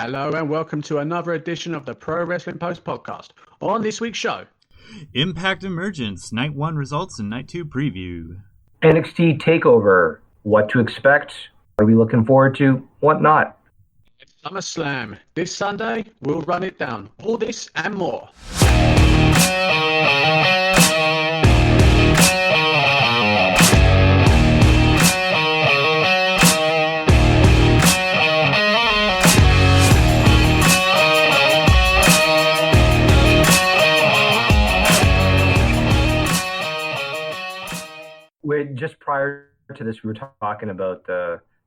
Hello and welcome to another edition of the Pro Wrestling Post podcast. On this week's show, Impact Emergence, Night 1 results and Night 2 preview. NXT Takeover, what to expect, what are we looking forward to, what not. SummerSlam. This Sunday, we'll run it down. All this and more. Just prior to this, we were talking about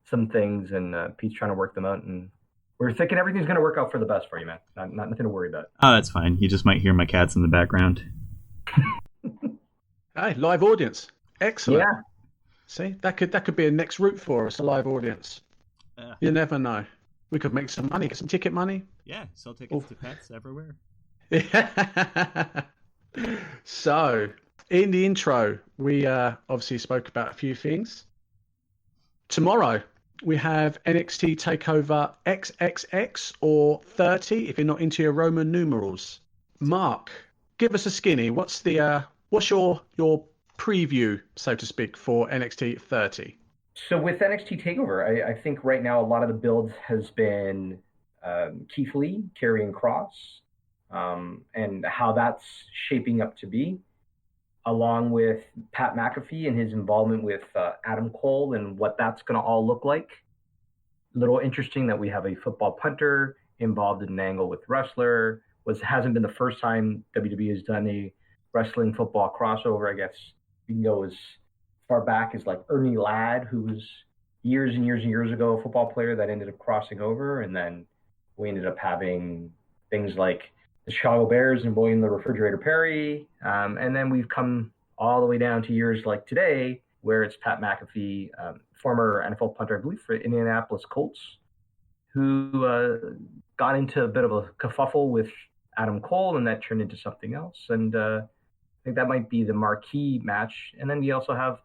some things, and Pete's trying to work them out, and we're thinking everything's going to work out for the best for you, man. Nothing to worry about. Oh, that's fine. You just might hear my cats in the background. Hey, live audience. Excellent. Yeah. See, that could be a next route for us, a live audience. You never know. We could make some money, get some ticket money. Yeah, sell tickets to pets everywhere. So, in the intro, we obviously spoke about a few things. Tomorrow, we have NXT Takeover XXX or 30, if you're not into your Roman numerals. Mark, give us a skinny. What's your preview, so to speak, for NXT 30? So with NXT Takeover, I think right now a lot of the build has been Keith Lee carrying Cross, and how that's shaping up to be, along with Pat McAfee and his involvement with Adam Cole and what that's going to all look like. A little interesting that we have a football punter involved in an angle with wrestler. Hasn't been the first time WWE has done a wrestling football crossover. I guess you can go as far back as like Ernie Ladd, who was years and years and years ago a football player that ended up crossing over. And then we ended up having things like the Chicago Bears and William the Refrigerator Perry. And then we've come all the way down to years like today, where it's Pat McAfee, former NFL punter, I believe, for Indianapolis Colts, who got into a bit of a kerfuffle with Adam Cole, and that turned into something else. And I think that might be the marquee match. And then we also have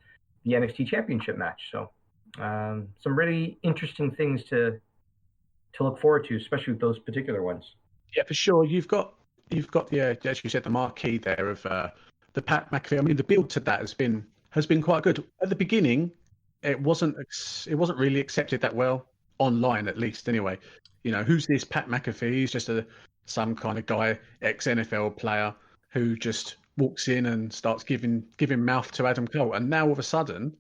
the NXT Championship match. So some really interesting things to look forward to, especially with those particular ones. Yeah, for sure. You've got the as you said, the marquee there of the Pat McAfee. I mean, the build to that has been quite good. At the beginning, it wasn't really accepted that well online, at least. Anyway, who's this Pat McAfee? He's just some kind of guy, ex-NFL player who just walks in and starts giving mouth to Adam Cole, and now all of a sudden,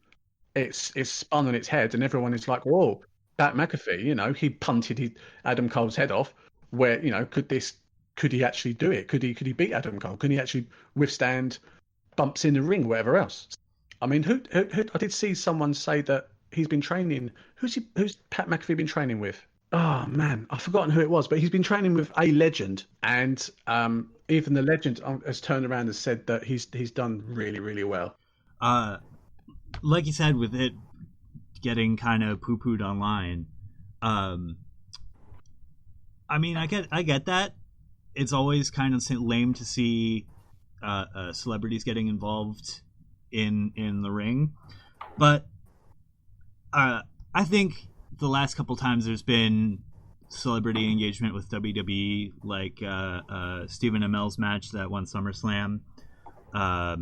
it's spun on its head, and everyone is like, "Whoa, Pat McAfee! He punted Adam Cole's head off. Where could he actually do it? Could he beat Adam Cole? Can he actually withstand bumps in the ring, whatever else?" I mean, who I did see someone say that he's been training. Who's Pat McAfee been training with? Oh man, I've forgotten who it was, but he's been training with a legend, and even the legend has turned around and said that he's done really, really well. Like you said, with it getting kind of poo-pooed online. I mean, I get that. It's always kind of lame to see celebrities getting involved in the ring, but I think the last couple times there's been celebrity engagement with WWE, like Stephen Amell's match that won SummerSlam. I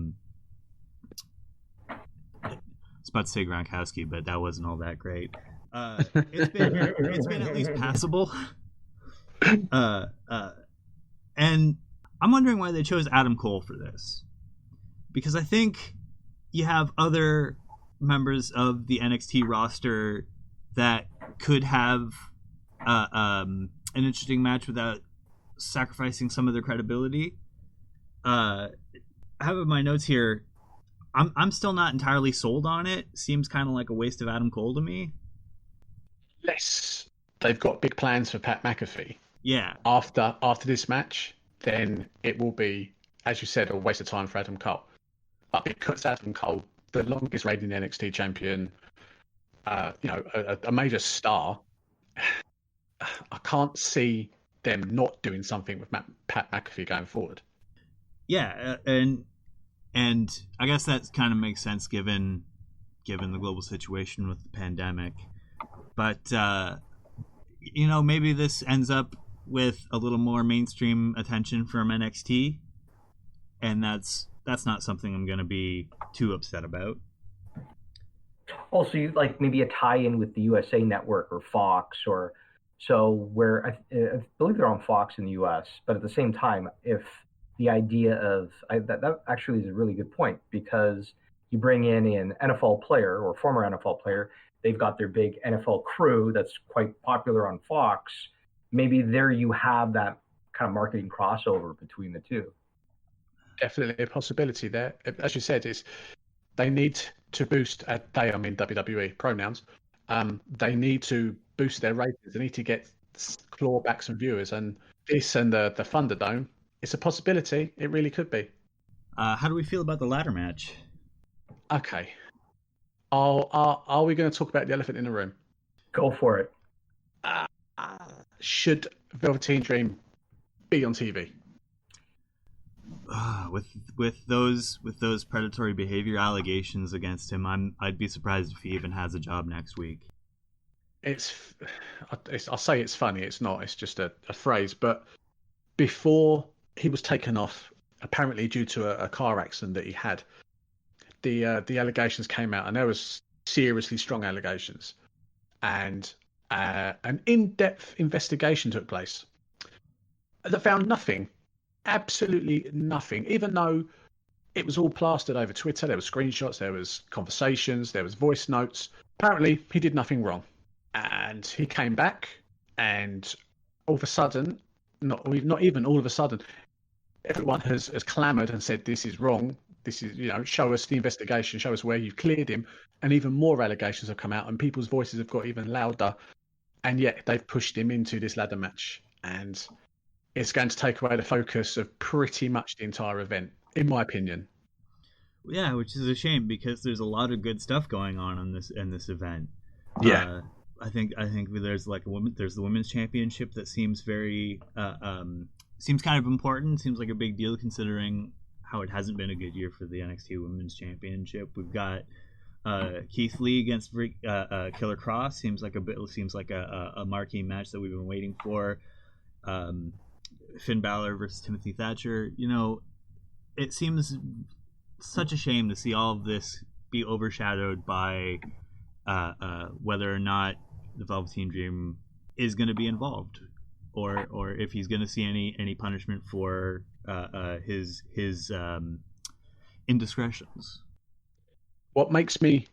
was about to say Gronkowski, but that wasn't all that great. It's been at least passable. And I'm wondering why they chose Adam Cole for this, because I think you have other members of the NXT roster that could have an interesting match without sacrificing some of their credibility. I have in my notes here, I'm still not entirely sold on it. Seems kind of like a waste of Adam Cole to me. Unless they've got big plans for Pat McAfee. Yeah. After this match, then it will be, as you said, a waste of time for Adam Cole. But because Adam Cole, the longest reigning NXT champion, a major star, I can't see them not doing something with Pat McAfee going forward. Yeah, and I guess that kind of makes sense given the global situation with the pandemic. But maybe this ends up with a little more mainstream attention from NXT, and that's not something I'm going to be too upset about. Also, you like maybe a tie-in with the USA Network or Fox, or so where I believe they're on Fox in the US, but at the same time, if the idea of that actually is a really good point, because you bring in an NFL player or former NFL player, they've got their big NFL crew that's quite popular on Fox. Maybe there you have that kind of marketing crossover between the two. Definitely a possibility there. As you said, they need to boost. I mean WWE pronouns. They need to boost their ratings. They need to claw back some viewers, and this and the Thunderdome. It's a possibility. It really could be. How do we feel about the ladder match? Okay. Are we going to talk about the elephant in the room? Go for it. Should Velveteen Dream be on TV? With those predatory behavior allegations against him, I'd be surprised if he even has a job next week. I'll say it's funny. It's not. It's just a phrase. But before he was taken off, apparently due to a car accident that he had, the allegations came out, and there was seriously strong allegations, and an in-depth investigation took place that found nothing, absolutely nothing. Even though it was all plastered over Twitter, there were screenshots, there was conversations, there was voice notes. Apparently, he did nothing wrong, and he came back, and all of a sudden, not even all of a sudden, everyone has clamoured and said this is wrong. This is, show us the investigation, show us where you've cleared him. And even more allegations have come out, and people's voices have got even louder. And yet they've pushed him into this ladder match. And it's going to take away the focus of pretty much the entire event, in my opinion. Yeah, which is a shame, because there's a lot of good stuff going on in this event. Yeah. I think there's there's the women's championship that seems very seems kind of important, seems like a big deal considering how it hasn't been a good year for the NXT Women's Championship. We've got Keith Lee against Killer Cross. Seems like a marquee match that we've been waiting for. Finn Balor versus Timothy Thatcher. It seems such a shame to see all of this be overshadowed by whether or not the Velveteen Dream is going to be involved, or if he's going to see any punishment for his indiscretions. What makes me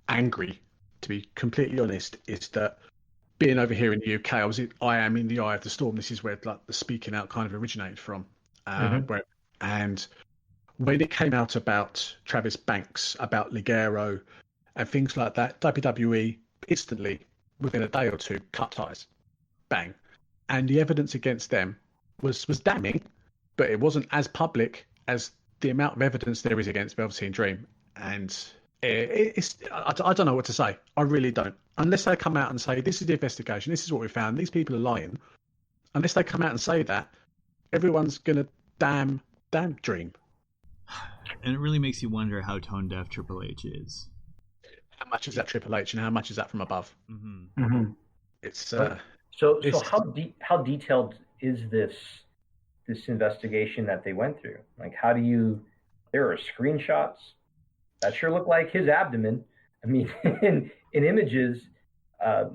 angry, to be completely honest, is that being over here in the UK, I am in the eye of the storm. This is where the speaking out kind of originated from. And when it came out about Travis Banks, about Ligero, and things like that, WWE instantly, within a day or two, cut ties. Bang. And the evidence against them was damning, but it wasn't as public as the amount of evidence there is against Velveteen Dream. And I don't know what to say. I really don't. Unless they come out and say, this is the investigation, this is what we found, these people are lying. Unless they come out and say that, everyone's going to damn Dream. And it really makes you wonder how tone deaf Triple H is. How much is that Triple H and how much is that from above? Mm-hmm. Mm-hmm. It's so how detailed is this investigation that they went through? Like, how do you? There are screenshots that sure look like his abdomen. I mean, in images, how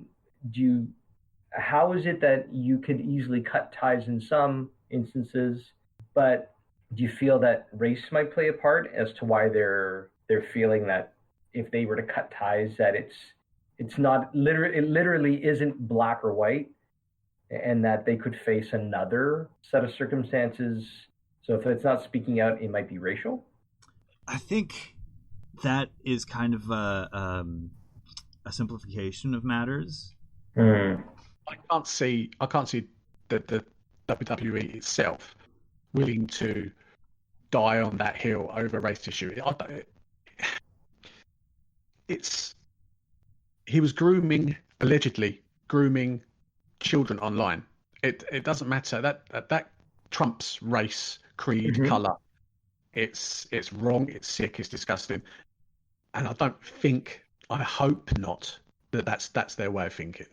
is it that you could easily cut ties in some instances, but do you feel that race might play a part as to why they're feeling that if they were to cut ties, that it's not it literally isn't black or white, and that they could face another set of circumstances? So if it's not speaking out, it might be racial. I think that is kind of a simplification of matters. I can't see the WWE itself willing to die on that hill over a race issue. He was allegedly grooming children online. It doesn't matter. That trumps race, creed, color. It's wrong. It's sick. It's disgusting. And I hope not that's their way of thinking.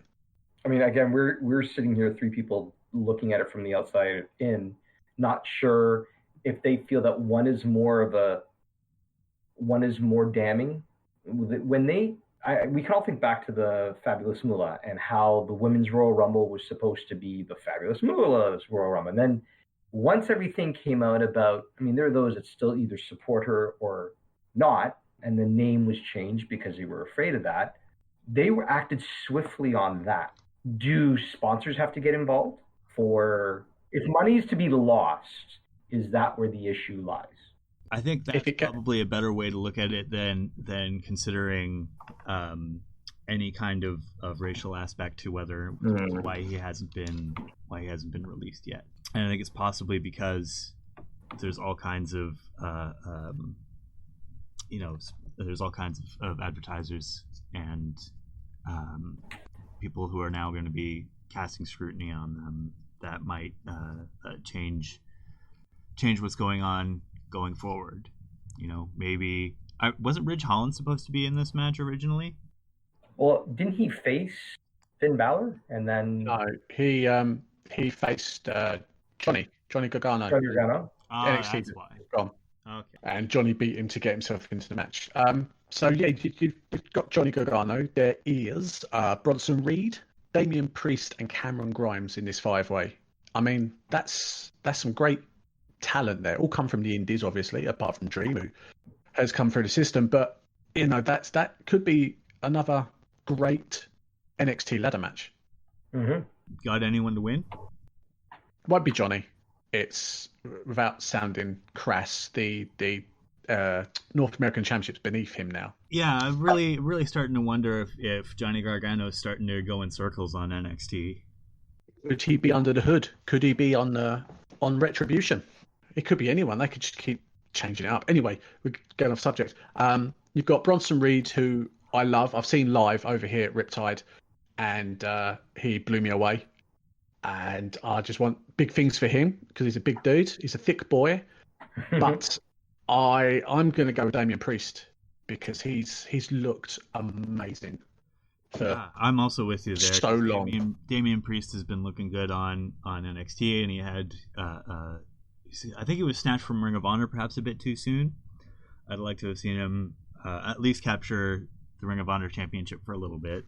I mean, again, we're sitting here, three people looking at it from the outside in, not sure if they feel that one is more damning. When we can all think back to the Fabulous Moolah and how the Women's Royal Rumble was supposed to be the Fabulous Moolah's Royal Rumble. And then once everything came out about, I mean, there are those that still either support her or not, and the name was changed because they were afraid of that. They were acted swiftly on that. Do sponsors have to get involved? If money is to be lost, is that where the issue lies? I think that's probably a better way to look at it than considering any kind of racial aspect to why he hasn't been released yet. And I think it's possibly because there's all kinds of there's all kinds of advertisers and people who are now going to be casting scrutiny on them that might change what's going on going forward. Maybe wasn't Ridge Holland supposed to be in this match originally? Well, didn't he face Finn Balor and then? No, he faced Johnny Gargano. Johnny Gargano. NXT That's why. Gone. Okay. And Johnny beat him to get himself into the match. So yeah, you've got Johnny Gargano. There is Bronson Reed, Damian Priest, and Cameron Grimes in this 5-way. I mean, that's some great talent there. All come from the Indies, obviously, apart from Dream, who has come through the system. But that could be another great NXT ladder match. Mm-hmm. Got anyone to win? Won't be Johnny. It's, without sounding crass, the North American Championship's beneath him now. Yeah, I'm really starting to wonder if Johnny Gargano is starting to go in circles on NXT. Could he be under the hood? Could he be on Retribution? It could be anyone. They could just keep changing it up. Anyway, we're going off subject. You've got Bronson Reed, who I love. I've seen live over here at Riptide, and he blew me away. And I just want big things for him because he's a big dude. He's a thick boy. But I'm going to go with Damian Priest because he's looked amazing. I'm also with you there. So long. Damian Priest has been looking good on NXT, and he had I think he was snatched from Ring of Honor perhaps a bit too soon. I'd like to have seen him at least capture the Ring of Honor championship for a little bit.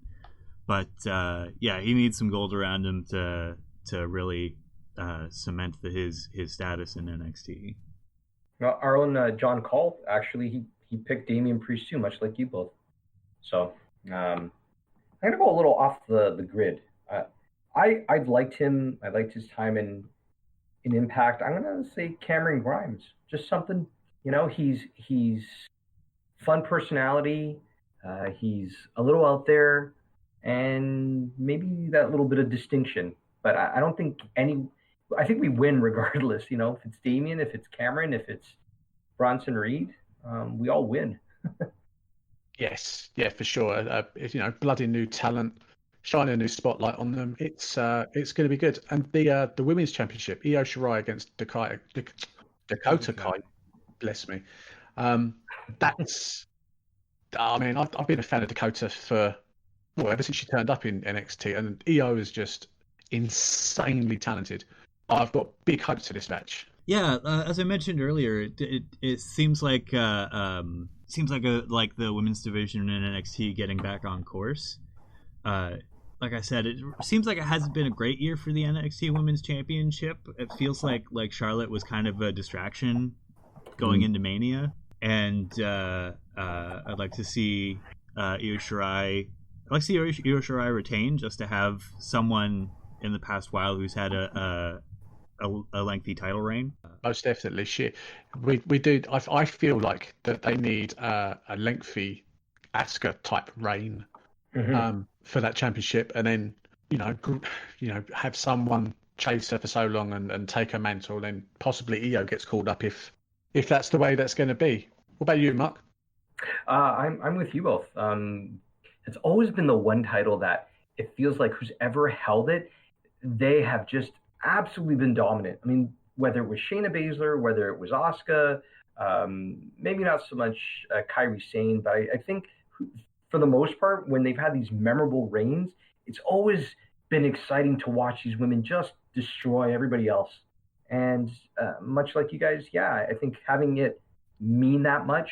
But he needs some gold around him to really cement his status in NXT. Well, our own John Call, actually, he picked Damian Priest too, much like you both. So I'm going to go a little off the grid. I've liked him. I liked his time in Impact. I'm going to say Cameron Grimes. Just something, he's fun personality. He's a little out there. And maybe that little bit of distinction. But I don't think I think we win regardless, if it's Damian, if it's Cameron, if it's Bronson Reed, we all win. Yes, yeah, for sure. Bloody new talent, shining a new spotlight on them. It's going to be good. And the women's championship, Io Shirai against Dakota Kai, bless me. That's, I mean, I've been a fan of Dakota ever since she turned up in NXT, and Io is just insanely talented. I've got big hopes for this match. Yeah, as I mentioned earlier, it seems like the women's division in NXT getting back on course. Like I said, it seems like it hasn't been a great year for the NXT Women's Championship. It feels like Charlotte was kind of a distraction going into Mania, and I'd like to see Io Shirai. I'd like to see Io Shirai retain, just to have someone in the past while who's had a lengthy title reign. Most definitely, we do. I feel like that they need a lengthy Asuka type reign for that championship, and then have someone chase her for so long and take her mantle, and then possibly Io gets called up if that's the way that's going to be. What about you, Mark? I'm with you both. It's always been the one title that it feels like who's ever held it, they have just absolutely been dominant. I mean, whether it was Shayna Baszler, whether it was Asuka, maybe not so much Kairi Sane, but I think for the most part, when they've had these memorable reigns, it's always been exciting to watch these women just destroy everybody else. And much like you guys, yeah, I think having it mean that much,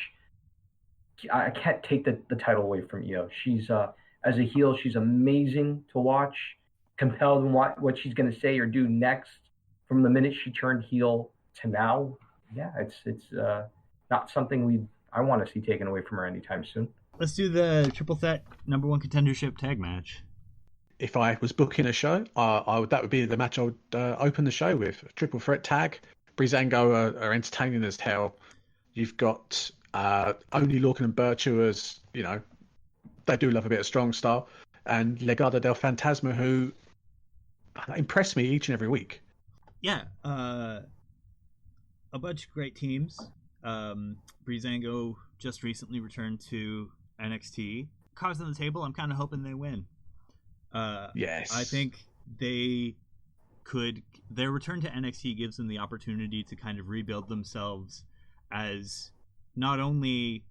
I can't take the title away from Io. She's as a heel, she's amazing to watch, compelled in what she's going to say or do next from the minute she turned heel to now. Yeah, it's not something I want to see taken away from her anytime soon. Let's do the triple threat number one contendership tag match. If I was booking a show, that would be the match I would open the show with. A triple threat tag. Breezango are entertaining as hell. You've got only Lorcan and Birch, who is, they do love a bit of strong style, and Legado del Fantasma, who impress me each and every week. Yeah, a bunch of great teams. Breezango just recently returned to NXT. Cards on the table, I'm kind of hoping they win. Yes. I think their return to NXT gives them the opportunity to kind of rebuild themselves as not only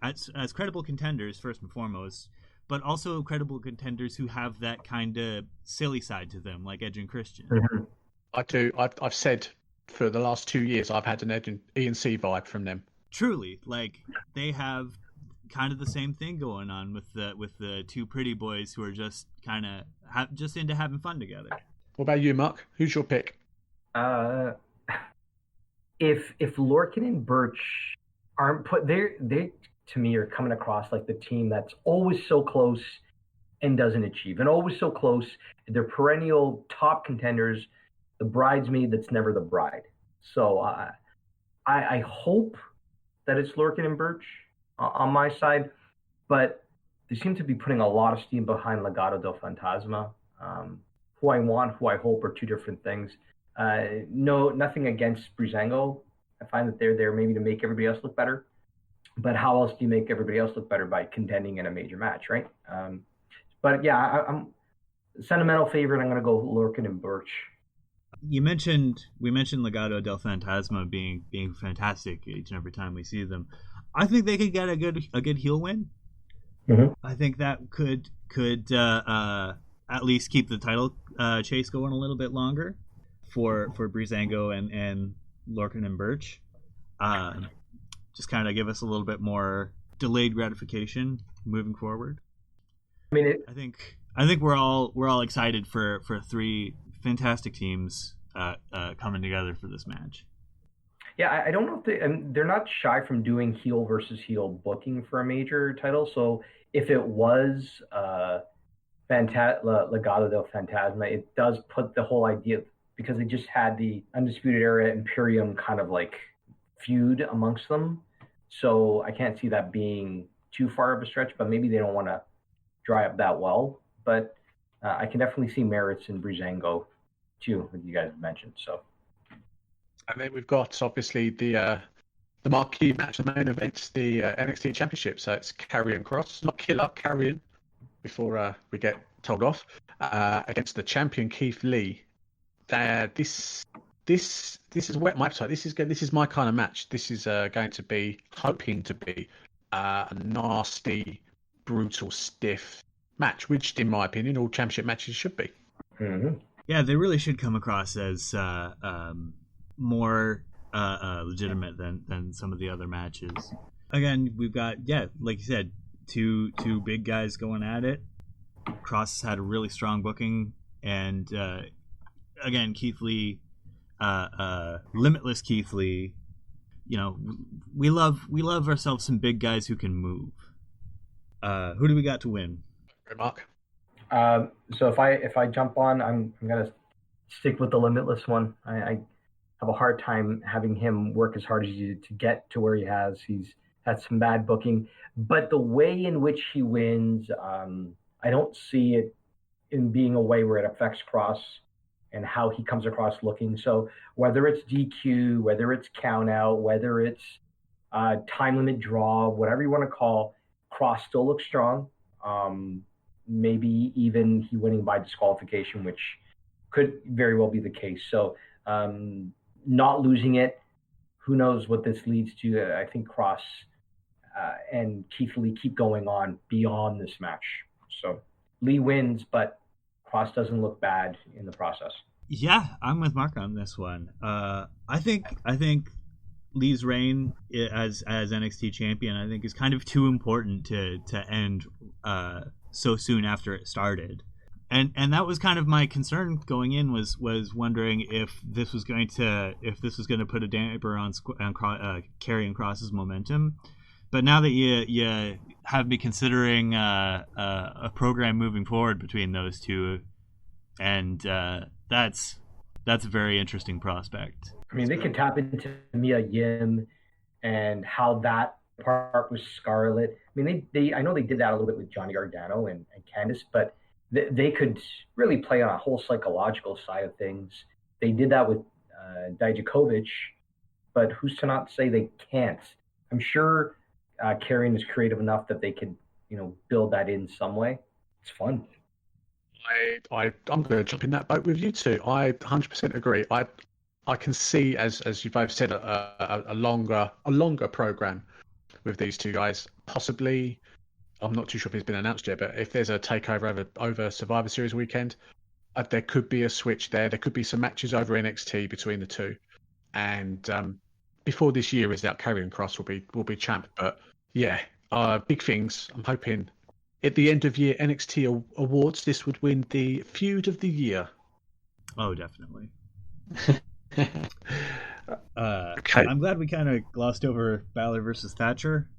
as credible contenders first and foremost, but also credible contenders who have that kind of silly side to them, like Edge and Christian. Mm-hmm. I do. I've said for the last 2 years I've had an Edge and ENC vibe from them. Truly, like they have kind of the same thing going on with the two pretty boys who are just kind of just into having fun together. What about you, Mark? Who's your pick? If Lorcan and Birch aren't put they to me are coming across like the team that's always so close and doesn't achieve, and always so close. They're perennial top contenders, the bridesmaid that's never the bride. So I hope that it's Lorcan and Birch on my side, but they seem to be putting a lot of steam behind Legado del Fantasma. Who I want, who I hope are two different things. Nothing against Breezango. I find that they're there maybe to make everybody else look better. But how else do you make everybody else look better? By contending in a major match, right? But yeah, I'm sentimental favorite. I'm going to go Lorcan and Birch. We mentioned Legado del Fantasma being fantastic each and every time we see them. I think they could get a good heel win. Mm-hmm. I think that could at least keep the title chase going a little bit longer for Breezango and Lorcan and Birch. Just kind of give us a little bit more delayed gratification moving forward. I mean, I think we're all excited for three fantastic teams coming together for this match. Yeah, I don't know if they're not shy from doing heel versus heel booking for a major title. So if it was Legado del Fantasma, it does put the whole idea, because they just had the Undisputed Era Imperium kind of like feud amongst them. So I can't see that being too far of a stretch, but maybe they don't want to dry up that well. But I can definitely see merits in Breezango too, like you guys have mentioned. So. And then we've got obviously the marquee match, the main event, the NXT Championship. So it's Karrion Kross, not Killer, Karrion, before we get told off, against the champion Keith Lee. This is wet my appetite. This is my kind of match. This is going to be, hoping to be, a nasty, brutal, stiff match, which, in my opinion, all championship matches should be. Mm-hmm. Yeah, they really should come across as more legitimate than some of the other matches. Again, we've got, like you said, two big guys going at it. Kross has had a really strong booking, and again, Keith Lee, limitless Keith Lee. We love ourselves some big guys who can move. Who do we got to win? Mark. So if I jump on, I'm gonna stick with the limitless one. I have a hard time having him work as hard as he did to get to where he has. He's had some bad booking, but the way in which he wins, I don't see it in being a way where it affects Kross and how he comes across looking. So whether it's DQ, whether it's count out, whether it's time limit draw, whatever you want to call, Kross still looks strong. Maybe even he winning by disqualification, which could very well be the case. So not losing it, who knows what this leads to. I think Kross and Keith Lee keep going on beyond this match. So Lee wins, but Cross doesn't look bad in the process. Yeah, I'm with Mark on this one. I think Lee's reign as NXT champion, I think, is kind of too important to end so soon after it started. And that was kind of my concern going in, was wondering if this was going to put a damper on Karrion Kross's momentum. But now that you have me considering a program moving forward between those two, and that's a very interesting prospect. I mean, they could tap into Mia Yim and how that part was Scarlet. I mean, they I know they did that a little bit with Johnny Gargano and Candice, but they could really play on a whole psychological side of things. They did that with Dijakovic, but who's to not say they can't? I'm sure Karrion is creative enough that they could, build that in some way. It's fun. I'm going to jump in that boat with you too. I 100% agree. I can see, as you both said, a longer program with these two guys. Possibly, I'm not too sure if it's been announced yet, but if there's a takeover over Survivor Series weekend, there could be a switch there. There could be some matches over NXT between the two, and before this year is out, Karrion Kross will be champ. But yeah, big things. I'm hoping at the end of year NXT awards, this would win the feud of the year. Oh, definitely. Okay. I'm glad we kind of glossed over Balor versus Thatcher,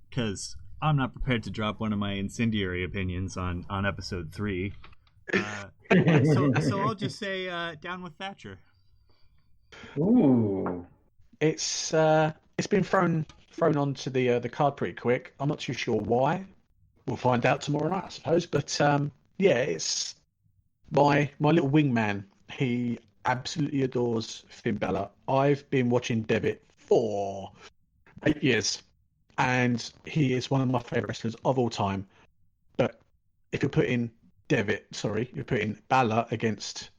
because I'm not prepared to drop one of my incendiary opinions on episode 3. So I'll just say down with Thatcher. Ooh. It's been thrown onto the card pretty quick. I'm not too sure why. We'll find out tomorrow night, I suppose. But yeah, it's my little wingman. He absolutely adores Finn Balor. I've been watching Devitt for 8 years, and he is one of my favourite wrestlers of all time. But if you're putting Balor against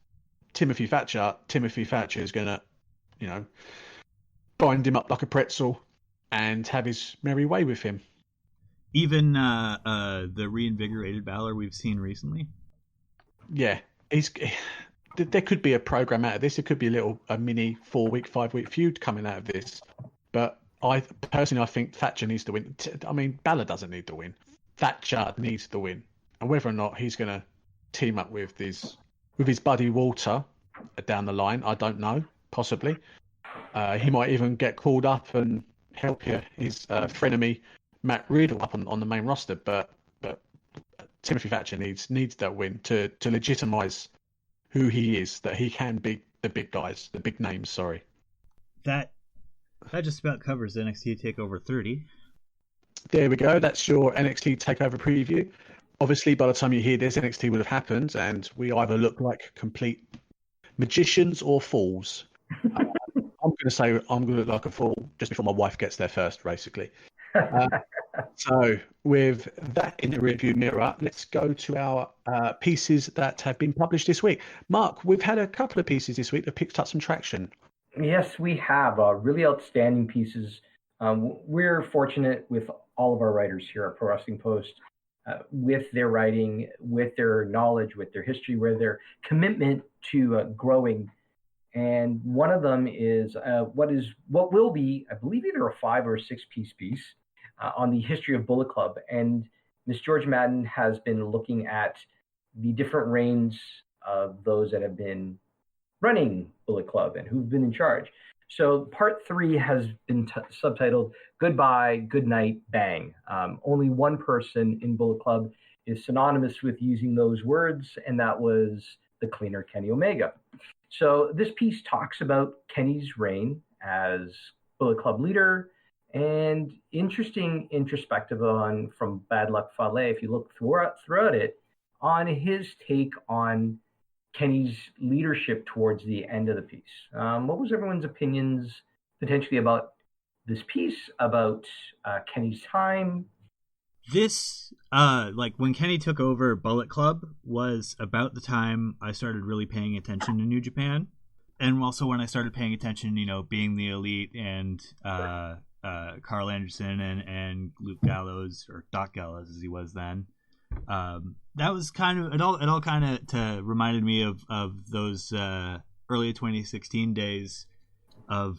Timothy Thatcher is gonna, bind him up like a pretzel and have his merry way with him. Even the reinvigorated Balor we've seen recently. Yeah, there could be a program out of this. It could be a mini 4-week, 5-week feud coming out of this. But I think Thatcher needs to win. I mean, Balor doesn't need to win. Thatcher needs to win. And whether or not he's going to team up with his buddy Walter down the line, I don't know. Possibly. He might even get called up and help his frenemy Matt Riddle up on the main roster. But Timothy Thatcher needs that win to legitimize who he is, that he can beat the big guys, the big names. Sorry. That just about covers NXT Takeover 30. There we go. That's your NXT Takeover preview. Obviously, by the time you hear this, NXT will have happened, and we either look like complete magicians or fools. I'm going to say I'm going to look like a fool just before my wife gets there first, basically. So, with that in the rearview mirror, let's go to our pieces that have been published this week. Mark, we've had a couple of pieces this week that picked up some traction. Yes, we have really outstanding pieces. We're fortunate with all of our writers here at Pro Wrestling Post, with their writing, with their knowledge, with their history, with their commitment to growing. And one of them is what will be, I believe, either a 5 or a 6 piece on the history of Bullet Club. And Miss George Madden has been looking at the different reigns of those that have been running Bullet Club and who've been in charge. So part 3 has been subtitled Goodbye, Good Night, Bang. Only one person in Bullet Club is synonymous with using those words, and that was the cleaner Kenny Omega. So this piece talks about Kenny's reign as Bullet Club leader, and interesting introspective from Bad Luck Fale, if you look throughout it, on his take on Kenny's leadership towards the end of the piece. What was everyone's opinions potentially about this piece, about Kenny's time? This, when Kenny took over Bullet Club, was about the time I started really paying attention to New Japan. And also when I started paying attention, being the Elite and Carl Anderson and Luke Gallows, or Doc Gallows as he was then, That was kind of it all kind of reminded me of those early 2016 days of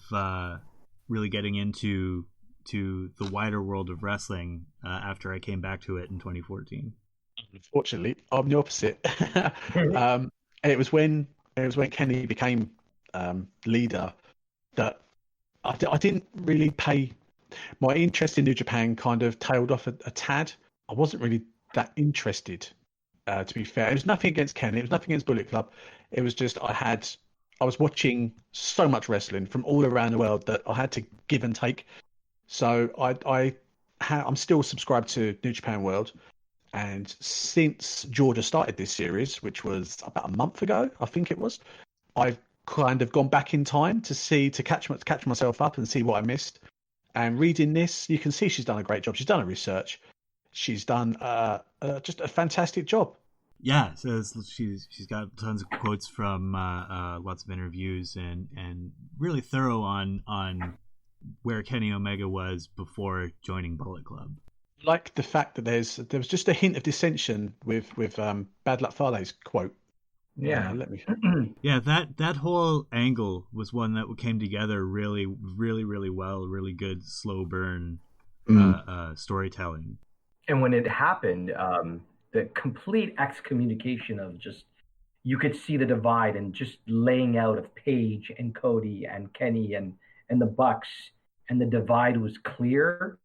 really getting into the wider world of wrestling after I came back to it in 2014. Unfortunately, I'm the opposite. It was when Kenny became leader that I didn't really pay. My interest in New Japan kind of tailed off a tad. I wasn't really that interested, to be fair. It was nothing against Kenny. It was nothing against Bullet Club. It was just I was watching so much wrestling from all around the world that I had to give and take. So I'm still subscribed to New Japan World. And since Georgia started this series, which was about a month ago, I think it was, I've kind of gone back in time to catch myself up and see what I missed. And reading this, you can see she's done a great job. She's done her research. She's done just a fantastic job. Yeah, so she's got tons of quotes from lots of interviews and really thorough on where Kenny Omega was before joining Bullet Club. Like the fact that there was just a hint of dissension with Bad Luck Fale's quote. Yeah, yeah, that whole angle was one that came together really, really, really well. Really good slow burn storytelling. And when it happened, the complete excommunication of just, you could see the divide and just laying out of Paige and Cody and Kenny and the Bucks, and the divide was clear.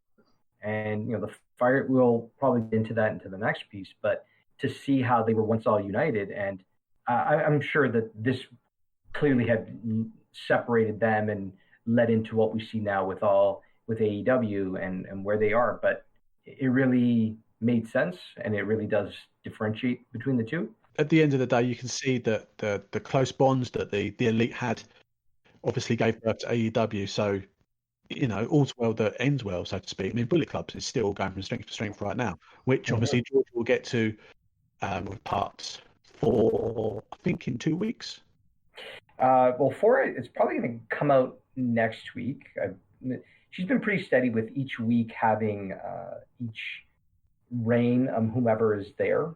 And the fire, we'll probably get into that into the next piece, but to see how they were once all united, and I'm sure that this clearly had separated them and led into what we see now with AEW and where they are. But it really made sense, and it really does differentiate between the two. At the end of the day, you can see that the close bonds that the Elite had obviously gave birth to AEW. So, all's well that ends well, so to speak. I mean, Bullet Club is still going from strength to strength right now, which obviously George will get to with part 4, I think, in 2 weeks. Well, 4 is probably going to come out next week. She's been pretty steady with each week having each reign, whomever is there,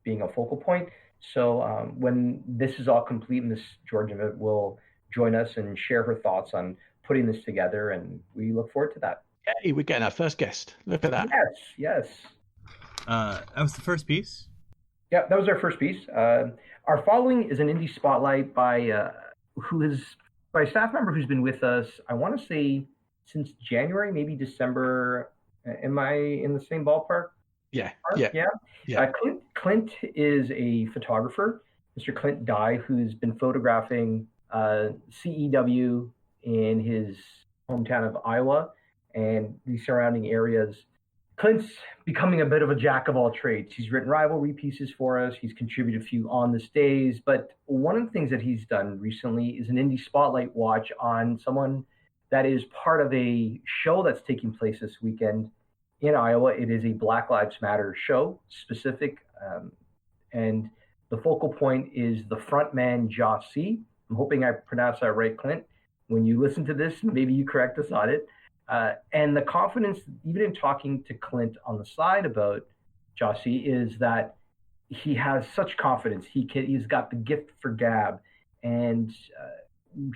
being a focal point. So when this is all complete, and Georgia will join us and share her thoughts on putting this together, and we look forward to that. Hey, we're getting our first guest. Look at that. Yes. That was the first piece? Yeah, that was our first piece. Our following is an indie spotlight by a staff member who's been with us, I want to say, since January, maybe December. Am I in the same ballpark? Yeah. Clint is a photographer, Mr. Clint Dye, who's been photographing CEW in his hometown of Iowa and the surrounding areas. Clint's becoming a bit of a jack of all trades. He's written rivalry pieces for us. He's contributed a few on this days. But one of the things that he's done recently is an indie spotlight watch on someone that is part of a show that's taking place this weekend in Iowa. It is a Black Lives Matter show specific. And the focal point is the frontman, Josh C. I'm hoping I pronounced that right, Clint. When you listen to this, maybe you correct us on it. And the confidence, even in talking to Clint on the side about Josh C, is that he has such confidence. He's got the gift for gab, and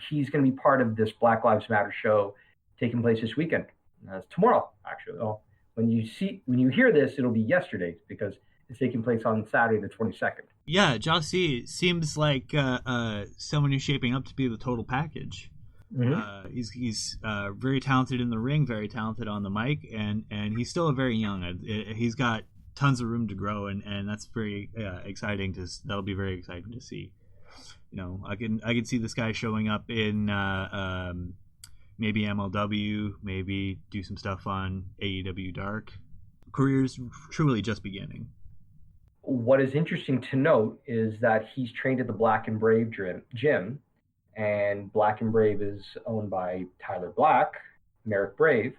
he's going to be part of this Black Lives Matter show taking place this weekend. Tomorrow, actually. Well, when you hear this, it'll be yesterday because it's taking place on Saturday, the 22nd. Yeah, Josh C seems like someone who's shaping up to be the total package. Mm-hmm. He's very talented in the ring, very talented on the mic, and he's still very young. He's got tons of room to grow, and that's very exciting. That'll be very exciting to see. I can see this guy showing up in maybe MLW, maybe do some stuff on AEW Dark. Career's truly just beginning. What is interesting to note is that he's trained at the Black and Brave gym. And Black and Brave is owned by Tyler Black, Merrick Brave,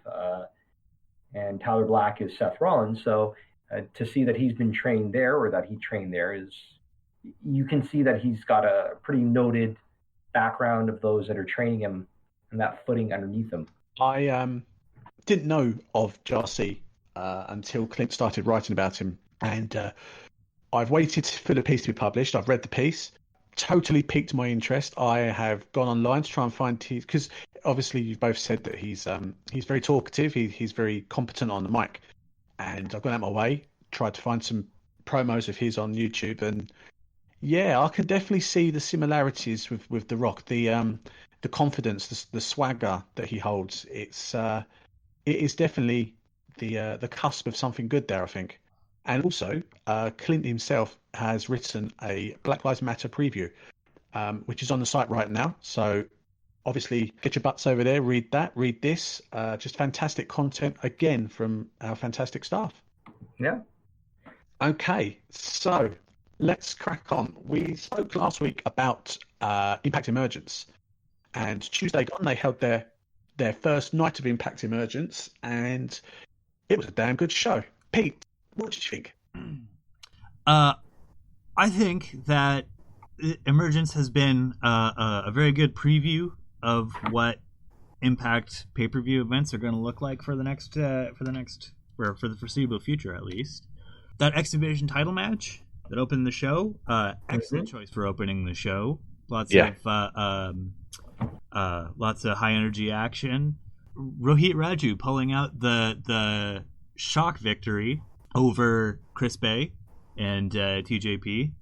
and Tyler Black is Seth Rollins. So to see that he's been trained there, or that he trained there, is you can see that he's got a pretty noted background of those that are training him and that footing underneath him. I didn't know of Jarcy until Clint started writing about him. And I've waited for the piece to be published. I've read the piece. Totally piqued my interest. I have gone online to try and find his, because obviously you've both said that he's very talkative. He's very competent on the mic, and I've gone out my way, tried to find some promos of his on YouTube, and yeah, I can definitely see the similarities with The Rock. The confidence, the swagger that he holds. It is definitely the cusp of something good there, I think. And also, Clint himself has written a Black Lives Matter preview, which is on the site right now. So obviously, get your butts over there, read that, read this. Just fantastic content, again, from our fantastic staff. Yeah. Okay, so let's crack on. We spoke last week about Impact Emergence. And Tuesday gone, they held their first night of Impact Emergence, and it was a damn good show. Pete, what did you think? I think that Emergence has been a very good preview of what Impact pay-per-view events are going to look like for the foreseeable future, at least. That X Division title match that opened the show, excellent choice for opening the show. Lots of high energy action. Rohit Raju pulling out the shock victory over Chris Bay and TJP.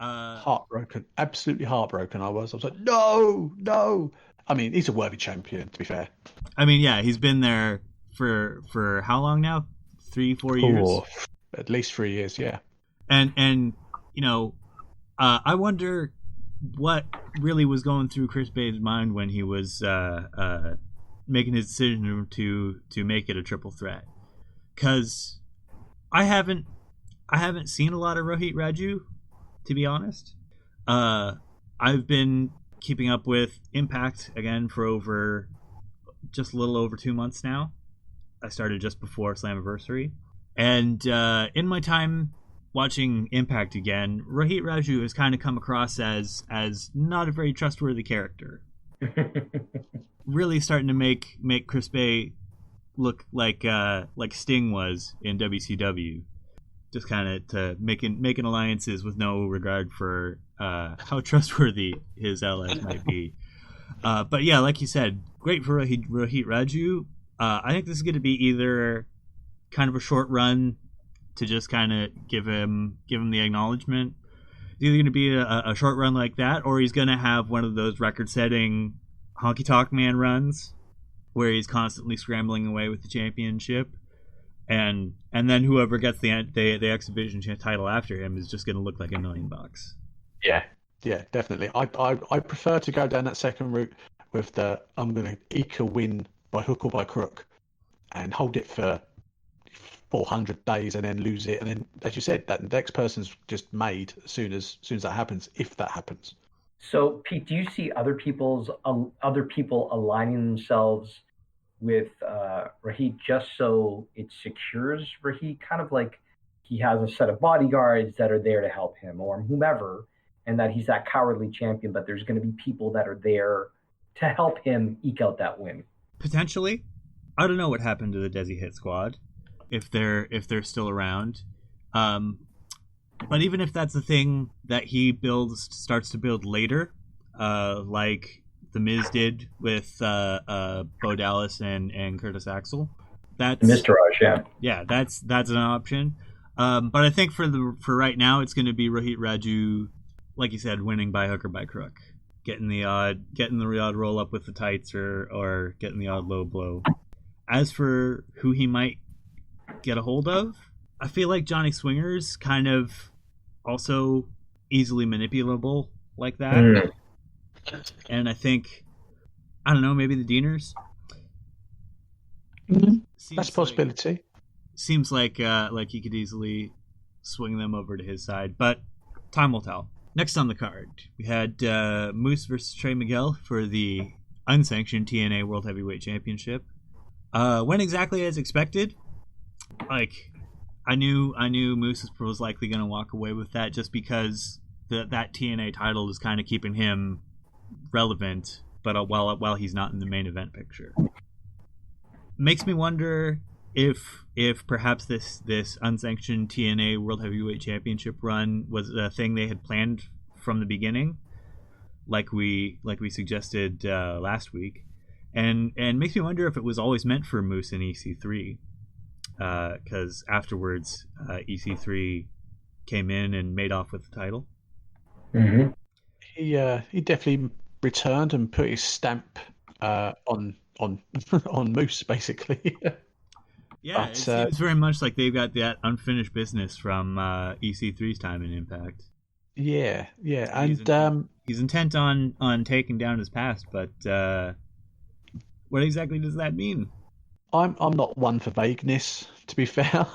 Heartbroken, absolutely heartbroken. I was like, no. I mean, he's a worthy champion, to be fair. I mean, yeah, he's been there for how long now? 3-4 years. At least 3 years, yeah. And you know, I wonder what really was going through Chris Bay's mind when he was making his decision to make it a triple threat. Because I haven't seen a lot of Rohit Raju, to be honest. I've been keeping up with Impact again for just a little over 2 months now. I started just before Slammiversary. And in my time watching Impact again, Rohit Raju has kind of come across as not a very trustworthy character. Really starting to make Chris Bay look like Sting was in WCW. Just kind of to making alliances with no regard for how trustworthy his allies might be. But yeah, like you said, great for Rohit Raju. I think this is going to be either kind of a short run to just kind of give him the acknowledgement. It's either going to be a short run like that, or he's going to have one of those record-setting Honky Tonk Man runs where he's constantly scrambling away with the championship, and then whoever gets the X Division title after him is just going to look like $1 million. Yeah, definitely. I prefer to go down that second route with the I'm going to eke a win by hook or by crook and hold it for 400 days and then lose it, and then, as you said, that the next person's just made as soon as that happens, if that happens. So, Pete, do you see other people aligning themselves with Rohit just so it secures Rohit, kind of like he has a set of bodyguards that are there to help him, or whomever, and that he's that cowardly champion, but there's going to be people that are there to help him eke out that win? Potentially. I don't know what happened to the Desi Hit Squad, if they're still around. But even if that's the thing that he starts to build later, like The Miz did with Bo Dallas and Curtis Axel, that's Mr. Raj, yeah, that's an option. But I think for right now, it's going to be Rohit Raju, like you said, winning by hook or by crook, getting the odd roll up with the tights, or getting the odd low blow. As for who he might get a hold of, I feel like Johnny Swinger's kind of also easily manipulable like that. And I think, I don't know, maybe the Deaners. That's a possibility. Seems like he could easily swing them over to his side, but time will tell. Next on the card, we had Moose versus Trey Miguel for the unsanctioned TNA World Heavyweight Championship. Went exactly as expected. Like, I knew Moose was likely going to walk away with that, just because that TNA title is kind of keeping him relevant, but while he's not in the main event picture. Makes me wonder if perhaps this unsanctioned TNA World Heavyweight Championship run was a thing they had planned from the beginning, like we suggested last week, and makes me wonder if it was always meant for Moose and EC3, because afterwards EC3 came in and made off with the title. Mm-hmm. He definitely returned and put his stamp on Moose, basically. Yeah, it seems very much like they've got that unfinished business from EC3's time in Impact. Yeah, and he's intent on taking down his past, but what exactly does that mean? I'm not one for vagueness, to be fair.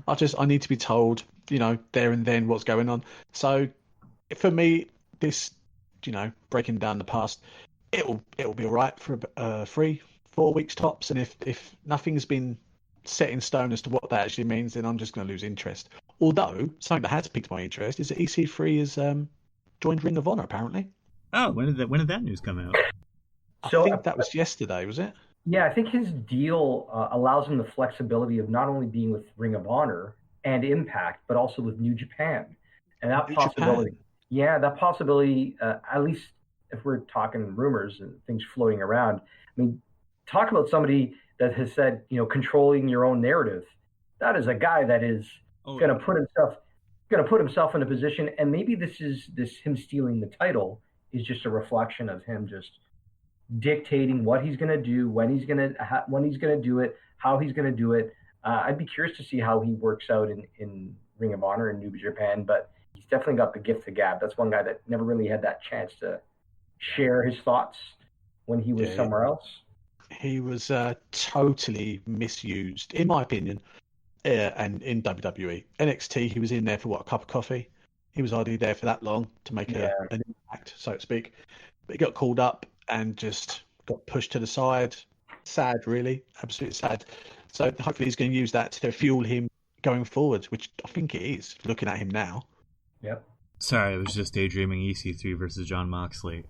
I need to be told, there and then what's going on. So for me, this, breaking down the past, it'll be all right for 3-4 weeks tops, and if nothing's been set in stone as to what that actually means, then I'm just going to lose interest. Although something that has piqued my interest is that EC3 has joined Ring of Honor, apparently. Oh, when did that news come out? I think that was yesterday, was it? Yeah, I think his deal allows him the flexibility of not only being with Ring of Honor and Impact, but also with New Japan. And that possibility, at least if we're talking rumors and things floating around, I mean, talk about somebody that has said, controlling your own narrative. That is a guy that is going to put himself in a position, and maybe him stealing the title is just a reflection of him just dictating what he's going to do, when he's going to do it, how he's going to do it. I'd be curious to see how he works out in Ring of Honor and New Japan, but he's definitely got the gift of gab. That's one guy that never really had that chance to share his thoughts when he was somewhere else. He was totally misused, in my opinion, and in WWE. NXT, he was in there for a cup of coffee. He was hardly there for that long to make an impact, so to speak. But he got called up and just got pushed to the side. Sad, really. Absolutely sad. So hopefully he's going to use that to fuel him going forward, which I think it is, looking at him now. Yep. Sorry, I was just daydreaming EC3 versus John Moxley.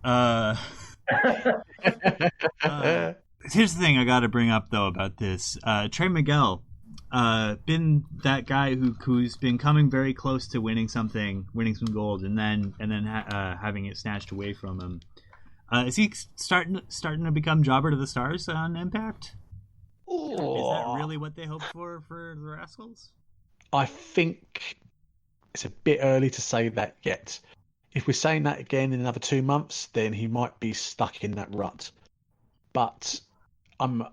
Here's the thing I got to bring up, though, about this. Trey Miguel, been that guy who's been coming very close to winning some gold, and then having it snatched away from him. Is he starting to become Jobber to the Stars on Impact? Is that really what they hoped for the Rascals? I think it's a bit early to say that yet. If we're saying that again in another 2 months, then he might be stuck in that rut. But I'm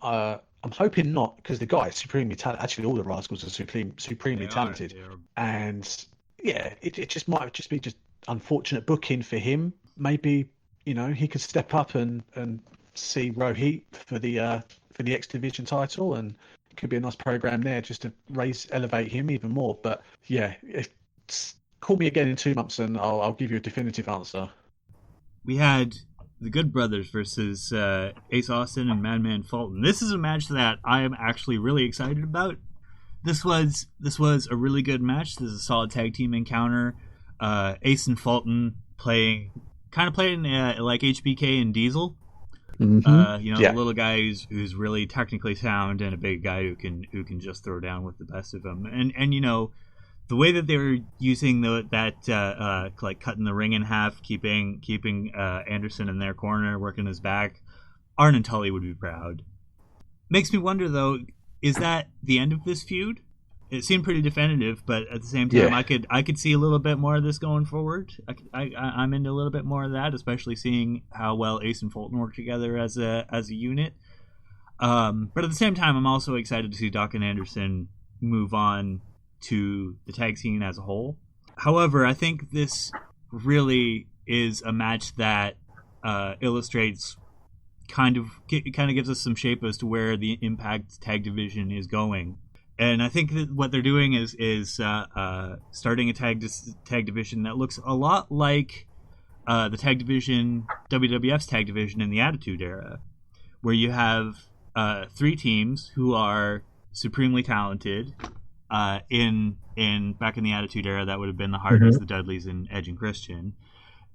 hoping not, because the guy is supremely talented. Actually, all the Rascals are supremely talented. And yeah, it just might just be unfortunate booking for him. Maybe he could step up and see Rohit for the X Division title, and it could be a nice program there just to elevate him even more. But yeah, call me again in 2 months and I'll give you a definitive answer. We had the Good Brothers versus Ace Austin and Madman Fulton. This is a match that I am actually really excited about. This was a really good match. This is a solid tag team encounter. Ace and Fulton playing like HBK and Diesel. Mm-hmm. The little guy who's really technically sound, and a big guy who can just throw down with the best of them. And the way that they were using like cutting the ring in half, keeping Anderson in their corner, working his back, Arn and Tully would be proud. Makes me wonder, though, is that the end of this feud? It seemed pretty definitive, but at the same time, I could see a little bit more of this going forward. I'm into a little bit more of that, especially seeing how well Ace and Fulton work together as a unit. But at the same time, I'm also excited to see Doc and Anderson move on to the tag scene as a whole. However, I think this really is a match that illustrates kind of gives us some shape as to where the Impact tag division is going. And I think that what they're doing is starting a tag division that looks a lot like the tag division, WWF's tag division in the Attitude Era, where you have 3 teams who are supremely talented. Back in the Attitude Era, that would have been the Hardys, the Dudleys, and Edge and Christian.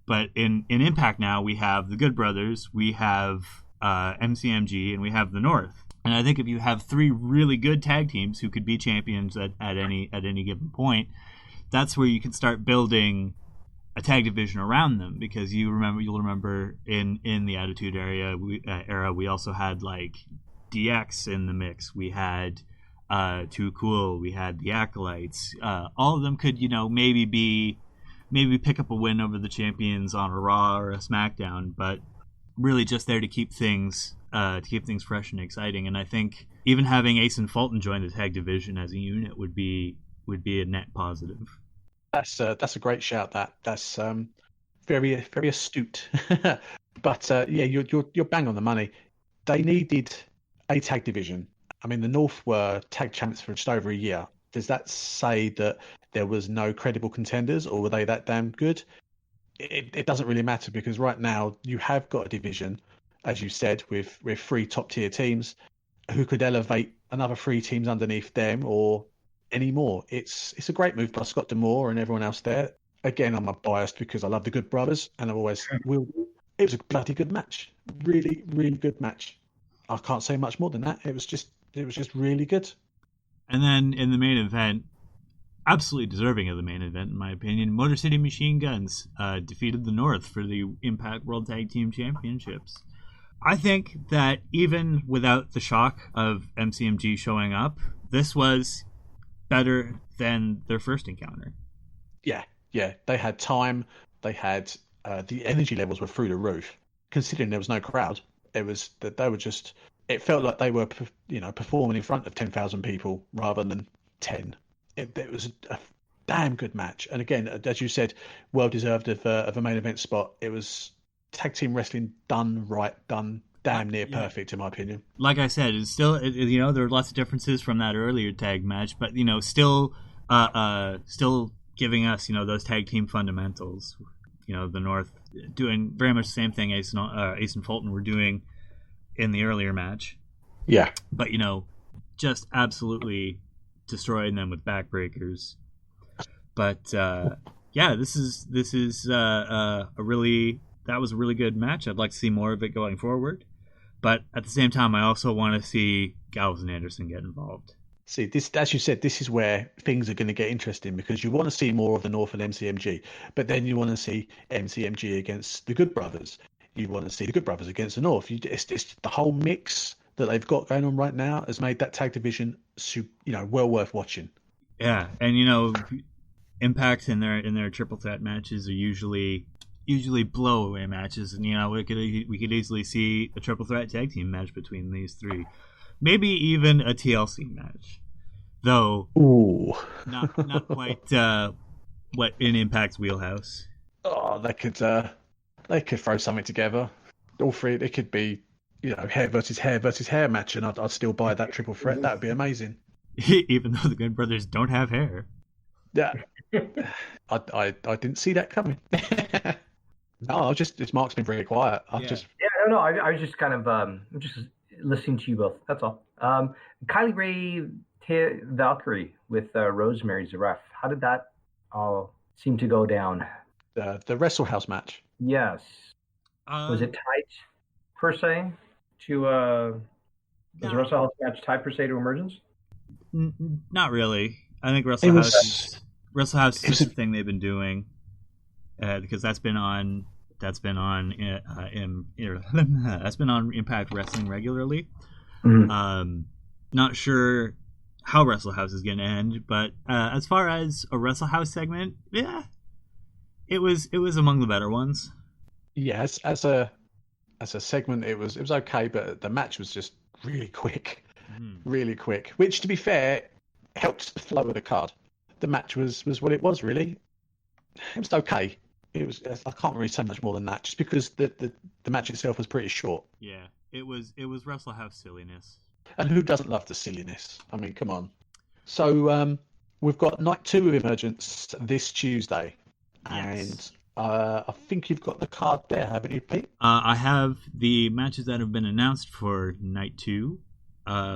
But in Impact now, we have the Good Brothers, we have MCMG, and we have the North. And I think if you have three really good tag teams who could be champions at any given point, that's where you can start building a tag division around them. Because you'll remember in the Attitude era, we also had like DX in the mix. We had Too Cool. We had the Acolytes. All of them could, maybe pick up a win over the champions on a Raw or a SmackDown, but really just there to keep things fresh and exciting. And I think even having Ace and Fulton join the tag division as a unit would be a net positive. That's a great shout. That's very very astute. But yeah, you're bang on the money. They needed a tag division. I mean, the North were tag champs for just over a year. Does that say that there was no credible contenders, or were they that damn good? It doesn't really matter, because right now you have got a division, as you said, with three top tier teams who could elevate another three teams underneath them or any more. It's a great move by Scott D'Amore and everyone else there. Again, I'm biased because I love the Good Brothers and I always will. It was a bloody good match. Really, really good match. I can't say much more than that. It was just really good. And then in the main event, absolutely deserving of the main event, in my opinion, Motor City Machine Guns defeated the North for the Impact World Tag Team Championships. I think that even without the shock of MCMG showing up, this was better than their first encounter. Yeah. They had time. They had the energy levels were through the roof. Considering there was no crowd, it felt like they were, performing in front of 10,000 people rather than 10. It was a damn good match. And again, as you said, well deserved of a main event spot. It was tag team wrestling done right, done damn near perfect, in my opinion. Like I said, it's still, there are lots of differences from that earlier tag match, but still giving us those tag team fundamentals. The North doing very much the same thing Ace and Fulton were doing in the earlier match. Yeah, but just absolutely destroying them with backbreakers. But yeah, this is that was a really good match. I'd like to see more of it going forward. But at the same time, I also want to see Gallows and Anderson get involved. See, this, as you said, this is where things are going to get interesting, because you want to see more of the North and MCMG, but then you want to see MCMG against the Good Brothers. You want to see the Good Brothers against the North. It's the whole mix that they've got going on right now has made that tag division, well worth watching. Yeah, and Impact in their triple threat matches are usually blowaway matches, and we could easily see a triple threat tag team match between these three, maybe even a TLC match, though. Ooh, not quite what in Impact's wheelhouse. Oh, they could throw something together. All three, it could be hair versus hair match, and I'd still buy that triple threat. That would be amazing. Even though the Good Brothers don't have hair. Yeah, I didn't see that coming. No, Mark's been very quiet. I was just kind of just listening to you both. That's all. Kylie Ray Valkyrie with Rosemary's the ref. How did that all seem to go down? The Wrestle House match. Yes. Was it tight per se to was the Wrestle House match tied per se to Emergence? Not really. I think Wrestle House is the thing they've been doing, because that's been on Impact Wrestling regularly. Mm-hmm. Not sure how Wrestle House is going to end, but as far as a Wrestle House segment, yeah, it was among the better ones. Yes, as a segment, it was okay, but the match was just really quick, really quick. Which, to be fair, helped the flow of the card. The match was what it was, really. It was okay. I can't really say much more than that, just because the match itself was pretty short. Yeah, it was Wrestle House silliness. And who doesn't love the silliness? I mean, come on. So we've got night 2 of Emergence this Tuesday, yes. And I think you've got the card there, haven't you, Pete? I have the matches that have been announced for night 2.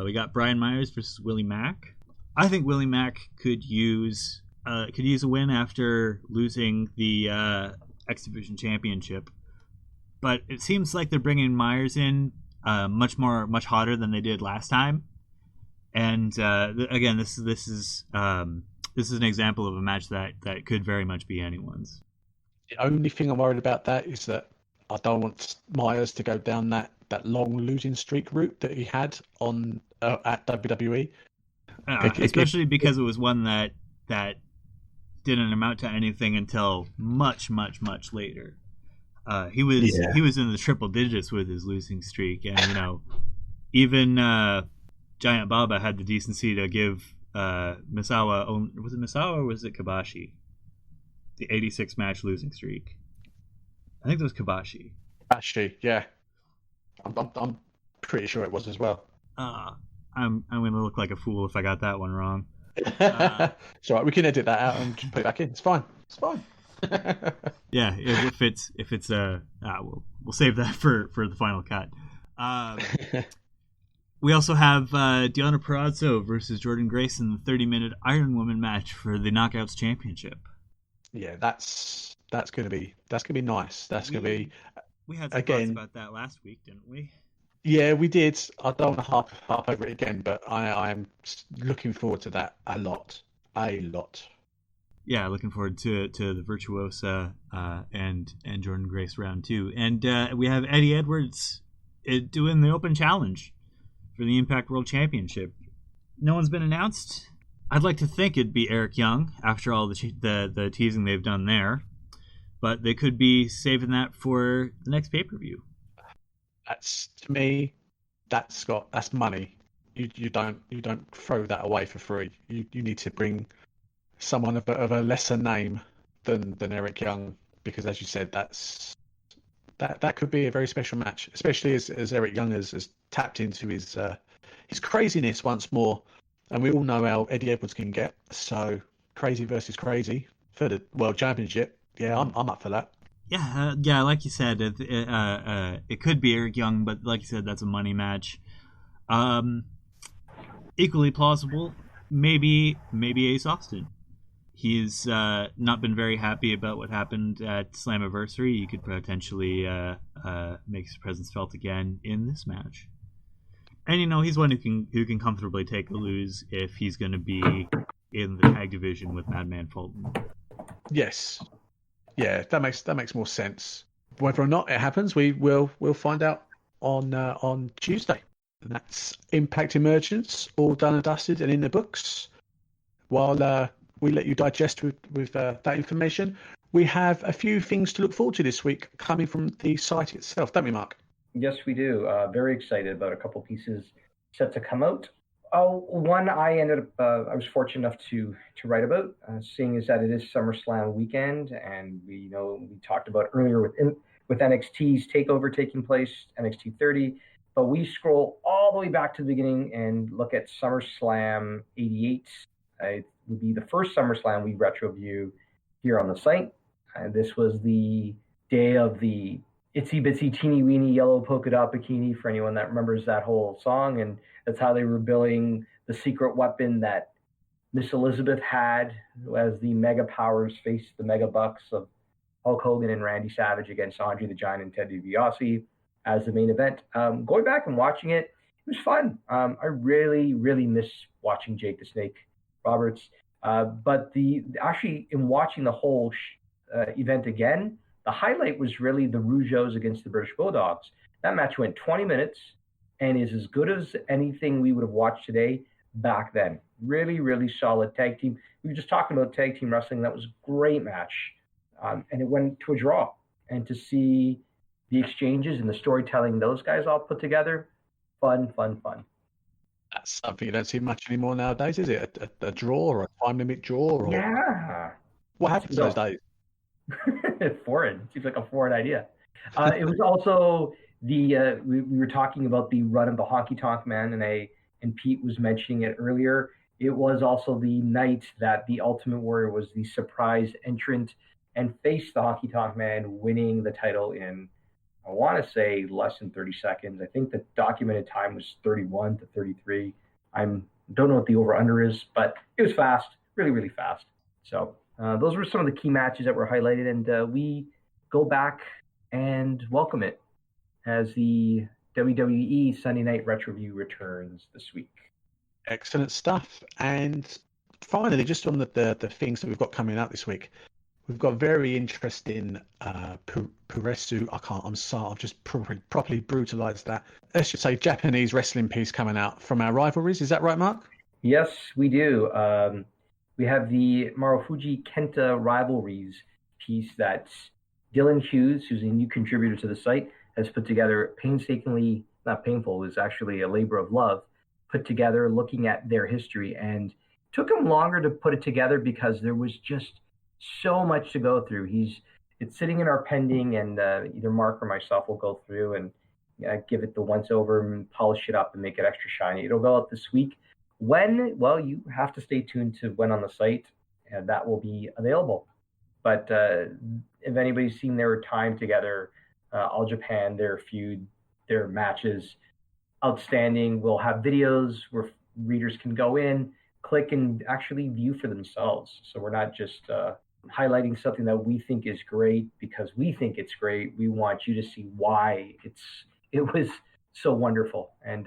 We got Brian Myers versus Willie Mack. I think Willie Mack could use a win after losing the X Division Championship, but it seems like they're bringing Myers in much hotter than they did last time. And again, this is an example of a match that could very much be anyone's. The only thing I'm worried about that is that I don't want Myers to go down that long losing streak route that he had on at WWE. Especially because it was one that didn't amount to anything until much later. He was in the triple digits with his losing streak, and even Giant Baba had the decency to give Misawa, was it Misawa or was it Kobashi, the 86 match losing streak? I think it was Kobashi. Kobashi, yeah. I'm pretty sure it was as well. I'm going to look like a fool if I got that one wrong. It's all right. We can edit that out and just put it back in. It's fine. Yeah, if it's we'll save that for the final cut. We also have Deonna Purrazzo versus Jordynne Grace in the 30-minute Iron Woman match for the Knockouts Championship. Yeah, that's gonna be nice. We had some thoughts about that last week, didn't we? Yeah, we did. I don't want to harp over it again, but I'm looking forward to that a lot. Yeah, looking forward to the Virtuosa and Jordynne Grace round 2. And we have Eddie Edwards doing the open challenge for the Impact World Championship. No one's been announced. I'd like to think it'd be Eric Young after all the teasing they've done there, but they could be saving that for the next pay-per-view. That's, to me, that's money. You don't throw that away for free. You need to bring someone of a lesser name than Eric Young, because as you said, that could be a very special match, especially as Eric Young has tapped into his craziness once more, and we all know how Eddie Edwards can get. So crazy versus crazy for the World Championship. Yeah, I'm up for that. Yeah, like you said, it could be Eric Young, but like you said, that's a money match. Equally plausible, maybe Ace Austin. He's not been very happy about what happened at Slammiversary. He could potentially make his presence felt again in this match. And he's one who can comfortably take a lose if he's going to be in the tag division with Madman Fulton. Yes. Yeah, that makes more sense. Whether or not it happens, we'll find out on Tuesday. And that's Impact Emergence, all done and dusted and in the books. While we let you digest with that information, we have a few things to look forward to this week coming from the site itself, don't we, Mark? Yes, we do. Very excited about a couple pieces set to come out. One I ended up, I was fortunate enough to write about, seeing as that it is SummerSlam weekend, and we talked about earlier with NXT's Takeover taking place, NXT 30, but we scroll all the way back to the beginning and look at SummerSlam 88. It would be the first SummerSlam we retro view here on the site. This was the day of the itsy bitsy teeny weeny yellow polka dot bikini, for anyone that remembers that whole song, and that's how they were billing the secret weapon that Miss Elizabeth had as the Mega Powers faced the Mega Bucks of Hulk Hogan and Randy Savage against Andre the Giant and Ted DiBiase as the main event. Going back and watching it, it was fun. I really, really miss watching Jake the Snake Roberts. But actually, in watching the whole event again, the highlight was really the Rougeaus against the British Bulldogs. That match went 20 minutes and is as good as anything we would have watched today back then. Really, really solid tag team. We were just talking about tag team wrestling. That was a great match. And it went to a draw. And to see the exchanges and the storytelling those guys all put together, fun. That's something you don't see much anymore nowadays, is it? A draw or a time limit draw? Or... Yeah. What happened those days? Foreign. Seems like a foreign idea. It was also we were talking about the run of the Honky Tonk Man, and Pete was mentioning it earlier. It was also the night that the Ultimate Warrior was the surprise entrant and faced the Honky Tonk Man, winning the title in, I want to say, less than 30 seconds. I think the documented time was 31 to 33. I don't know what the over-under is, but it was fast, really, really fast. So those were some of the key matches that were highlighted, and we go back and welcome it as the WWE Sunday Night Retro-View returns this week. Excellent stuff. And finally, just on the things that we've got coming out this week, we've got very interesting Puresu. I'm sorry, I've just properly brutalized that. Let's just say Japanese wrestling piece coming out from our rivalries. Is that right, Mark? Yes, we do. We have the Marufuji Kenta rivalries piece that Dylan Hughes, who's a new contributor to the site, has put together painstakingly, not painful, it was actually a labor of love, put together looking at their history. And it took him longer to put it together because there was just so much to go through. It's sitting in our pending, and either Mark or myself will go through and give it the once over and polish it up and make it extra shiny. It'll go out this week. When? Well, you have to stay tuned to when on the site, and that will be available. But if anybody's seen their time together, All Japan, their feud, their matches, outstanding. We'll have videos where readers can go in, click, and actually view for themselves. So we're not just highlighting something that we think is great because we think it's great. We want you to see why it was so wonderful. And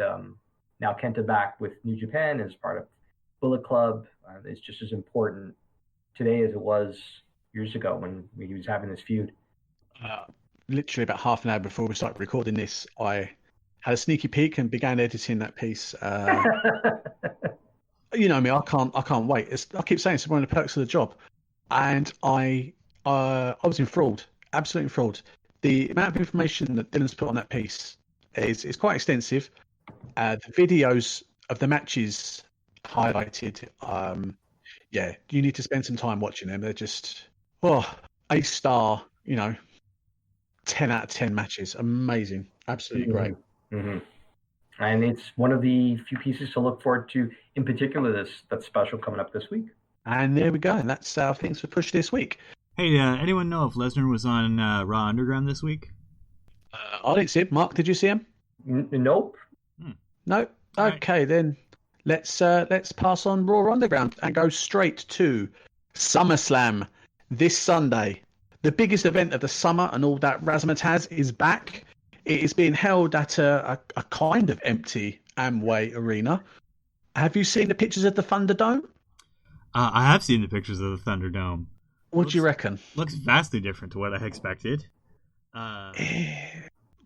now Kenta back with New Japan as part of Bullet Club. It's just as important today as it was years ago when he was having this feud. Literally about half an hour before we started recording this, I had a sneaky peek and began editing that piece. You know me, I can't wait. I keep saying it's one of the perks of the job, and I was enthralled, absolutely enthralled. The amount of information that Dylan's put on that piece is quite extensive. The videos of the matches highlighted. Yeah, you need to spend some time watching them. They're just A-star, 10 out of 10 matches. Amazing. Absolutely great. Mm-hmm. And it's one of the few pieces to look forward to, in particular, that's special coming up this week. And there we go. And that's our things for push this week. Hey, anyone know if Lesnar was on Raw Underground this week? I didn't see him. Mark, did you see him? Nope. No? Okay, right. Then let's pass on Raw Underground and go straight to SummerSlam this Sunday. The biggest event of the summer and all that razzmatazz is back. It is being held at a kind of empty Amway Arena. Have you seen the pictures of the Thunderdome? I have seen the pictures of the Thunderdome. What do you reckon? Looks vastly different to what I expected. I'm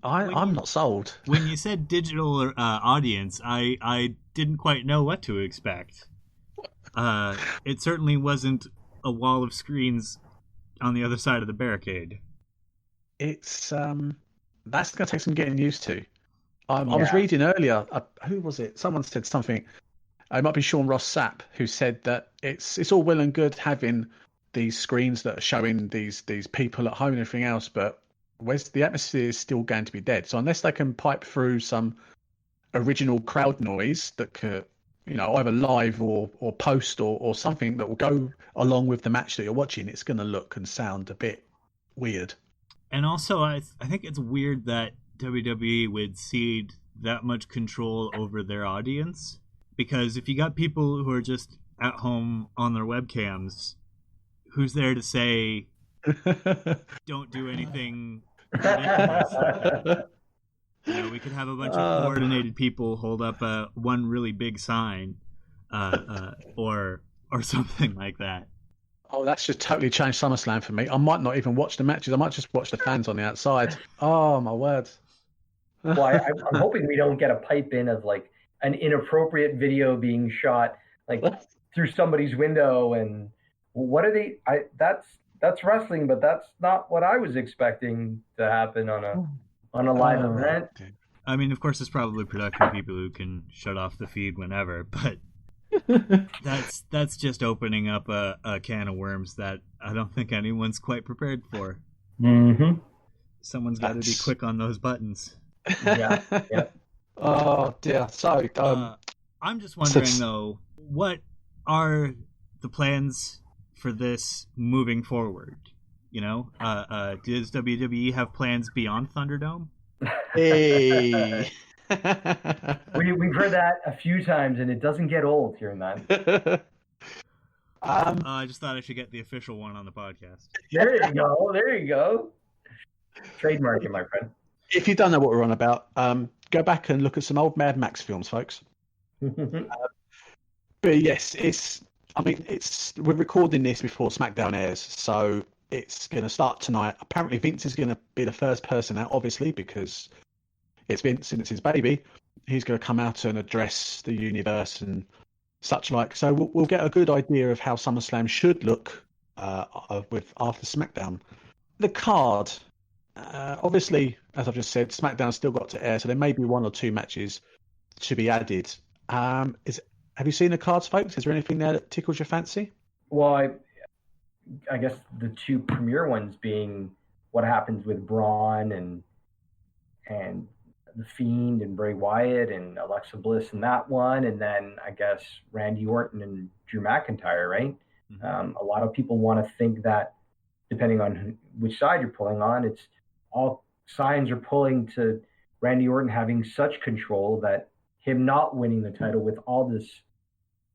not sold. When you said digital audience, I didn't quite know what to expect. It certainly wasn't a wall of screens on the other side of the barricade. It's that's going to take some getting used to. I was reading earlier. Who was it? Someone said something. It might be Sean Ross Sapp who said that it's all well and good having these screens that are showing these people at home and everything else, but the atmosphere is still going to be dead. So unless they can pipe through some original crowd noise that could, either live or post or something that will go along with the match that you're watching, it's going to look and sound a bit weird. And also, I think it's weird that WWE would cede that much control over their audience, because if you got people who are just at home on their webcams, who's there to say, don't do anything ridiculous? We could have a bunch of coordinated people hold up one really big sign or something like that. Oh, that's just totally changed SummerSlam for me. I might not even watch the matches. I might just watch the fans on the outside. Oh, my word. Well, I'm hoping we don't get a pipe in of like an inappropriate video being shot like through somebody's window. And what are they? That's wrestling, but that's not what I was expecting to happen on a live event. I mean, of course, there's probably production people who can shut off the feed whenever, but that's just opening up a can of worms that I don't think anyone's quite prepared for. Mm-hmm. Someone's got to be quick on those buttons. Yeah. Oh dear. So I'm just wondering though, what are the plans for this moving forward? Does WWE have plans beyond Thunderdome? Hey. We've heard that a few times, and it doesn't get old hearing that. I just thought I should get the official one on the podcast. There you go. Trademark it, my friend. If you don't know what we're on about, Go back and look at some old Mad Max films, folks. But yes, we're recording this before SmackDown airs, so it's going to start tonight. Apparently, Vince is going to be the first person out, obviously, because it's Vince and it's his baby. He's going to come out and address the universe and such like. So we'll get a good idea of how SummerSlam should look with after SmackDown. The card, obviously, as I've just said, SmackDown's still got to air, so there may be 1 or 2 matches to be added. Have you seen the cards, folks? Is there anything there that tickles your fancy? Well, I guess the 2 premier ones being what happens with Braun and The Fiend and Bray Wyatt and Alexa Bliss in that one, and then I guess Randy Orton and Drew McIntyre, right? Mm-hmm. A lot of people want to think that, depending on which side you're pulling on, it's all signs are pulling to Randy Orton having such control that him not winning the title with all this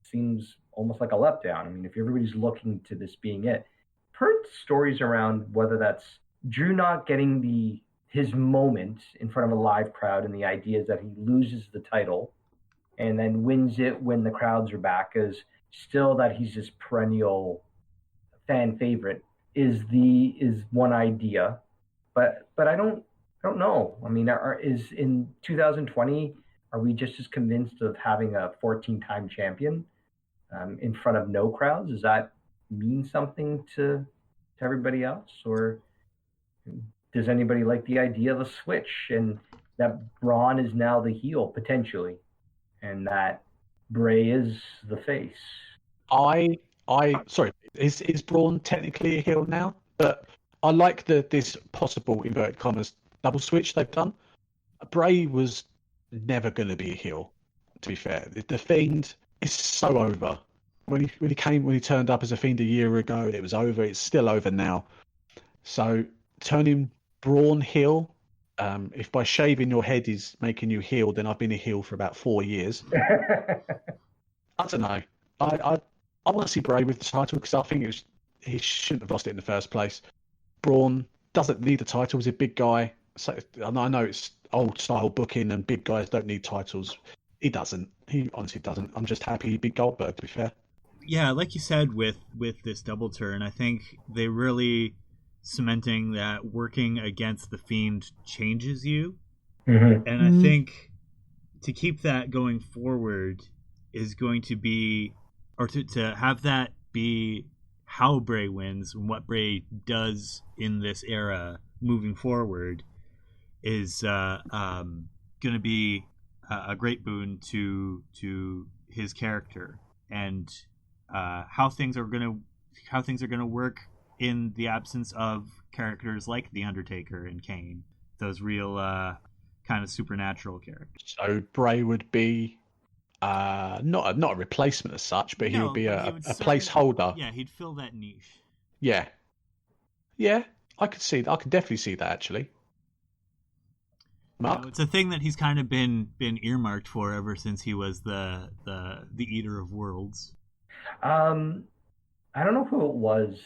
seems almost like a letdown. I mean, if everybody's looking to this being it, heard stories around whether that's Drew not getting his moment in front of a live crowd, and the idea is that he loses the title and then wins it when the crowds are back, is still that he's this perennial fan favorite is one idea, but I don't know. I mean, is in 2020, are we just as convinced of having a 14-time champion in front of no crowds? Does that mean something to everybody else, or does anybody like the idea of a switch and that Braun is now the heel potentially, and that Bray is the face? Sorry, is Braun technically a heel now? But I like this possible inverted commas double switch they've done. Bray was never going to be a heel, to be fair. The Fiend is so over. When he turned up as a Fiend a year ago, it was over. It's still over now. So turning Braun heel, if by shaving your head is making you heel, then I've been a heel for about 4 years. I don't know. I want to see Bray with the title because I think he shouldn't have lost it in the first place. Braun doesn't need the title. He's a big guy. So I know it's old style booking and big guys don't need titles. He doesn't. He honestly doesn't. I'm just happy he beat Goldberg, to be fair. Yeah, like you said with this double turn, I think they really cementing that working against the Fiend changes you. Mm-hmm. And I think to keep that going forward is going to be, or to have that be how Bray wins and what Bray does in this era moving forward is going to be a great boon to his character and how things are going to work in the absence of characters like The Undertaker and Kane, those real kind of supernatural characters. So Bray would be not a replacement as such, but he would be a placeholder. Yeah, he'd fill that niche. Yeah, I could see that. I could definitely see that actually. Mark? It's a thing that he's kind of been earmarked for ever since he was the Eater of Worlds. I don't know who it was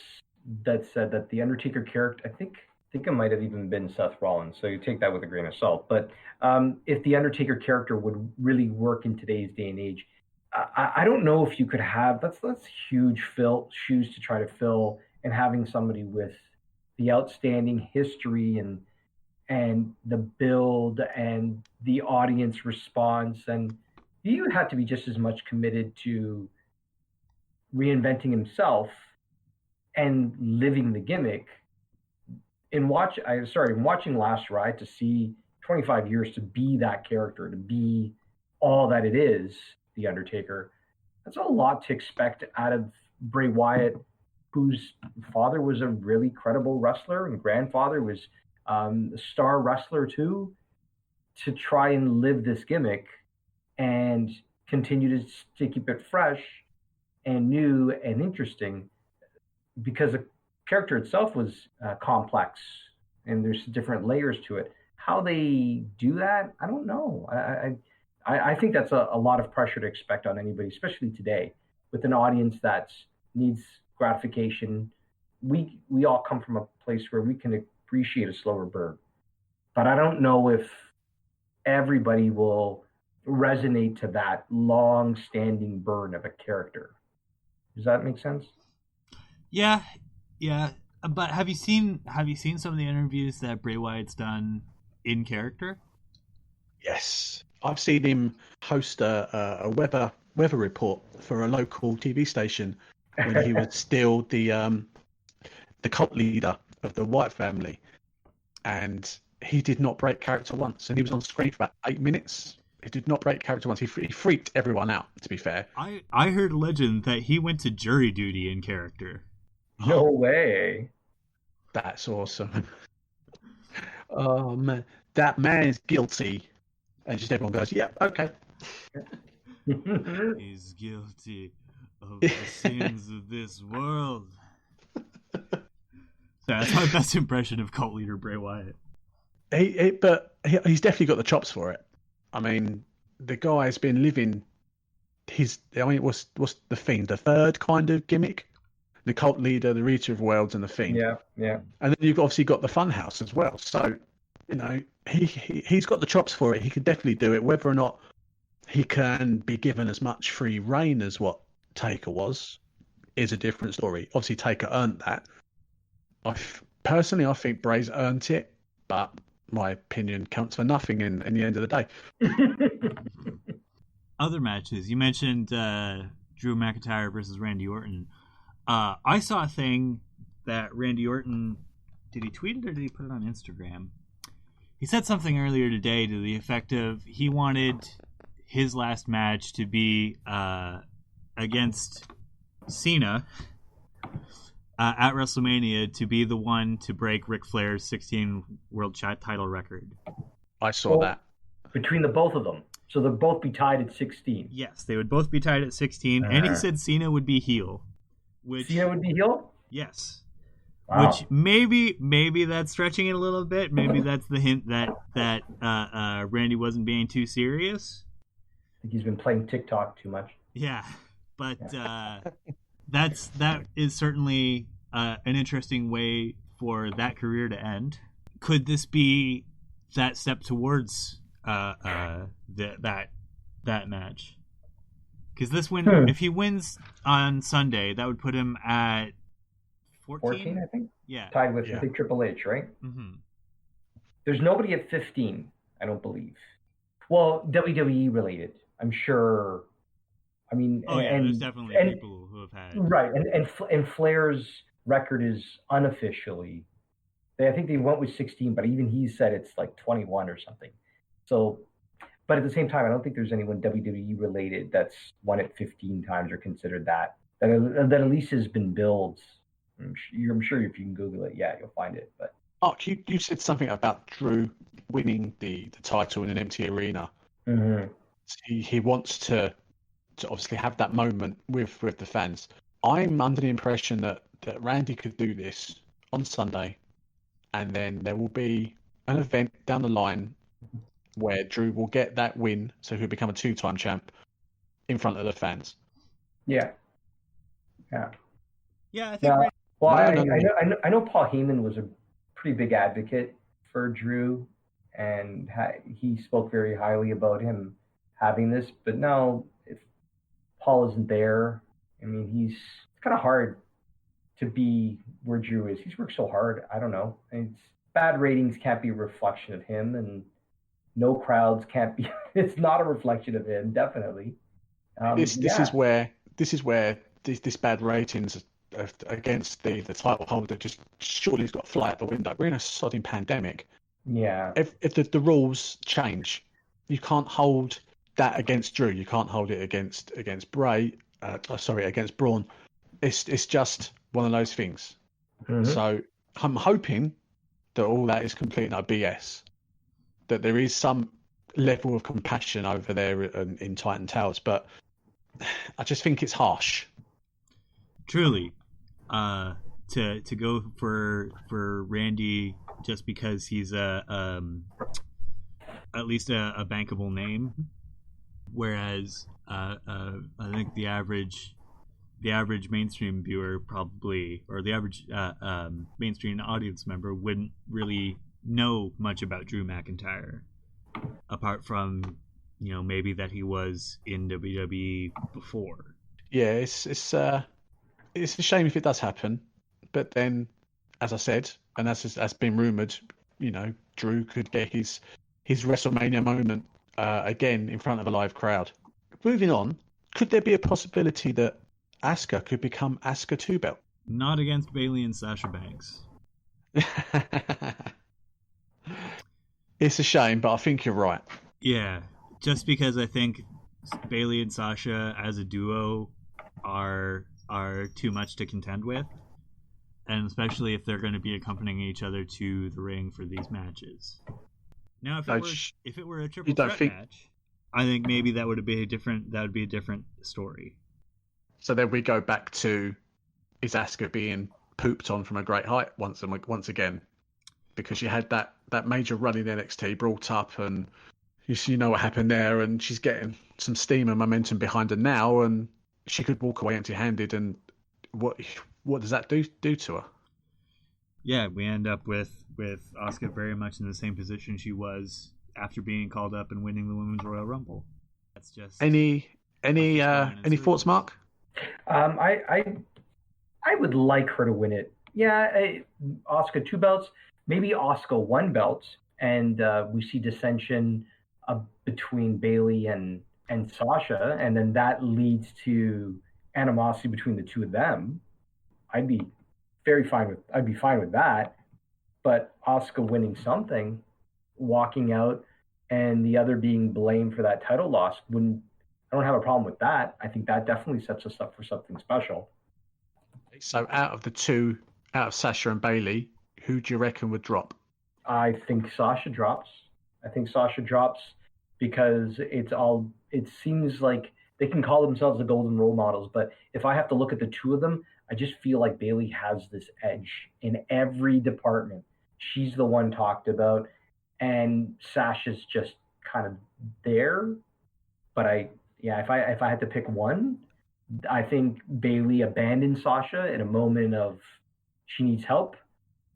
that said that the Undertaker character, I think it might have even been Seth Rollins, so you take that with a grain of salt. But if the Undertaker character would really work in today's day and age, I don't know if you could have, that's huge shoes to try to fill, and having somebody with the outstanding history and the build and the audience response, and he would have to be just as much committed to reinventing himself and living the gimmick. In watching Last Ride, to see 25 years to be that character, to be all that it is, The Undertaker, that's a lot to expect out of Bray Wyatt, whose father was a really credible wrestler and grandfather was a star wrestler too, to try and live this gimmick and continue to keep it fresh and new and interesting, because the character itself was complex and there's different layers to it. How they do that, I don't know. I think that's a lot of pressure to expect on anybody, especially today with an audience that needs gratification. We all come from a place where we can appreciate a slower burn, but I don't know if everybody will resonate to that long-standing burn of a character. Does that make sense? Yeah. But have you seen some of the interviews that Bray Wyatt's done in character? Yes, I've seen him host a weather report for a local TV station when he was still the cult leader of the Wyatt family, and he did not break character once, and he was on screen for about 8 minutes. He did not break character once. He freaked everyone out, to be fair. I heard legend that he went to jury duty in character. No way. That's awesome. Oh man, that man is guilty. And just everyone goes, yeah, okay. He's guilty of the sins of this world. So that's my best impression of cult leader Bray Wyatt. But he's definitely got the chops for it. I mean, the guy's been living what's the Fiend, the third kind of gimmick? The cult leader, the Reacher of Worlds, and the Fiend. Yeah. And then you've obviously got the Funhouse as well. So, he's got the chops for it. He could definitely do it. Whether or not he can be given as much free reign as what Taker was is a different story. Obviously, Taker earned that. Personally, I think Bray's earned it, but my opinion counts for nothing in the end of the day. Other matches. You mentioned Drew McIntyre versus Randy Orton. I saw a thing that Randy Orton... Did he tweet it or did he put it on Instagram? He said something earlier today to the effect of he wanted his last match to be against Cena at WrestleMania to be the one to break Ric Flair's 16 world title record. I saw that. Between the both of them. So they'll both be tied at 16. Yes, they would both be tied at 16. And he said Cena would be heel. Cena would be heel? Yes. Wow. Which maybe that's stretching it a little bit. Maybe that's the hint that Randy wasn't being too serious. I think he's been playing TikTok too much. Yeah, but that is certainly an interesting way for that career to end. Could this be that step towards that match? Because this win, if he wins on Sunday, that would put him at 14, I think. Yeah, tied with I think Triple H, right? Mm-hmm. There's nobody at 15, I don't believe. Well, WWE related, I'm sure. I mean, there's definitely people who have had right, and Flair's record is unofficially. I think they went with 16, but even he said it's like 21 or something. So, but at the same time, I don't think there's anyone WWE related that's won it 15 times or considered that at least has been billed. I'm sure if you can Google it, you'll find it. But Mark, you said something about Drew winning the title in an empty arena. Mm-hmm. He wants to obviously have that moment with the fans. I'm under the impression that Randy could do this on Sunday, and then there will be an event down the line where Drew will get that win, so he'll become a 2-time champ in front of the fans. Yeah, I think. Well, I know Paul Heyman was a pretty big advocate for Drew, and he spoke very highly about him having this. But now, if Paul isn't there, I mean, it's kind of hard to be where Drew is. He's worked so hard. I don't know. Bad ratings can't be a reflection of him, and no crowds can't be. It's not a reflection of him, definitely. This is where this bad ratings against the title holder just surely has got to fly out the window. We're in a sodding pandemic. Yeah. If the rules change, you can't hold that against Drew. You can't hold it against Bray. Against Braun. It's just one of those things. Mm-hmm. So I'm hoping that all that is complete and utter BS. That there is some level of compassion over there in Titan Towers, but I just think it's harsh. Truly, to go for Randy just because he's at least a bankable name, whereas I think the average mainstream viewer probably, or the average mainstream audience member wouldn't really know much about Drew McIntyre. apart from maybe that he was in WWE before. Yeah, it's a shame if it does happen, but then, as I said, and as has been rumored, Drew could get his WrestleMania moment again in front of a live crowd. Moving on, could there be a possibility that Asuka could become Asuka 2-belt? Not against Bayley and Sasha Banks. It's a shame, but I think you're right. Yeah, just because I think Bayley and Sasha as a duo are too much to contend with, and especially if they're going to be accompanying each other to the ring for these matches. Now, if it were a triple threat match, I think maybe that would be a different story. So then we go back to, is Asuka being pooped on from a great height once again? Because she had that major run in NXT brought up, and you know what happened there, and she's getting some steam and momentum behind her now, and she could walk away empty-handed, and what does that do to her? Yeah, we end up with Asuka very much in the same position she was after being called up and winning the Women's Royal Rumble. That's just any thoughts, Mark? I would like her to win it. Yeah, Asuka 2 belts, maybe Asuka 1 belt, and we see dissension between Bayley and Sasha, and then that leads to animosity between the two of them. I'd be fine with that. But Asuka winning something, walking out, and the other being blamed for that title loss, I don't have a problem with that. I think that definitely sets us up for something special. So out of Sasha and Bayley, who do you reckon would drop? I think Sasha drops. Because it seems like they can call themselves the golden role models, but if I have to look at the two of them, I just feel like Bayley has this edge in every department. She's the one talked about, and Sasha's just kind of there. But if I had to pick one, I think Bayley abandoned Sasha in a moment of she needs help,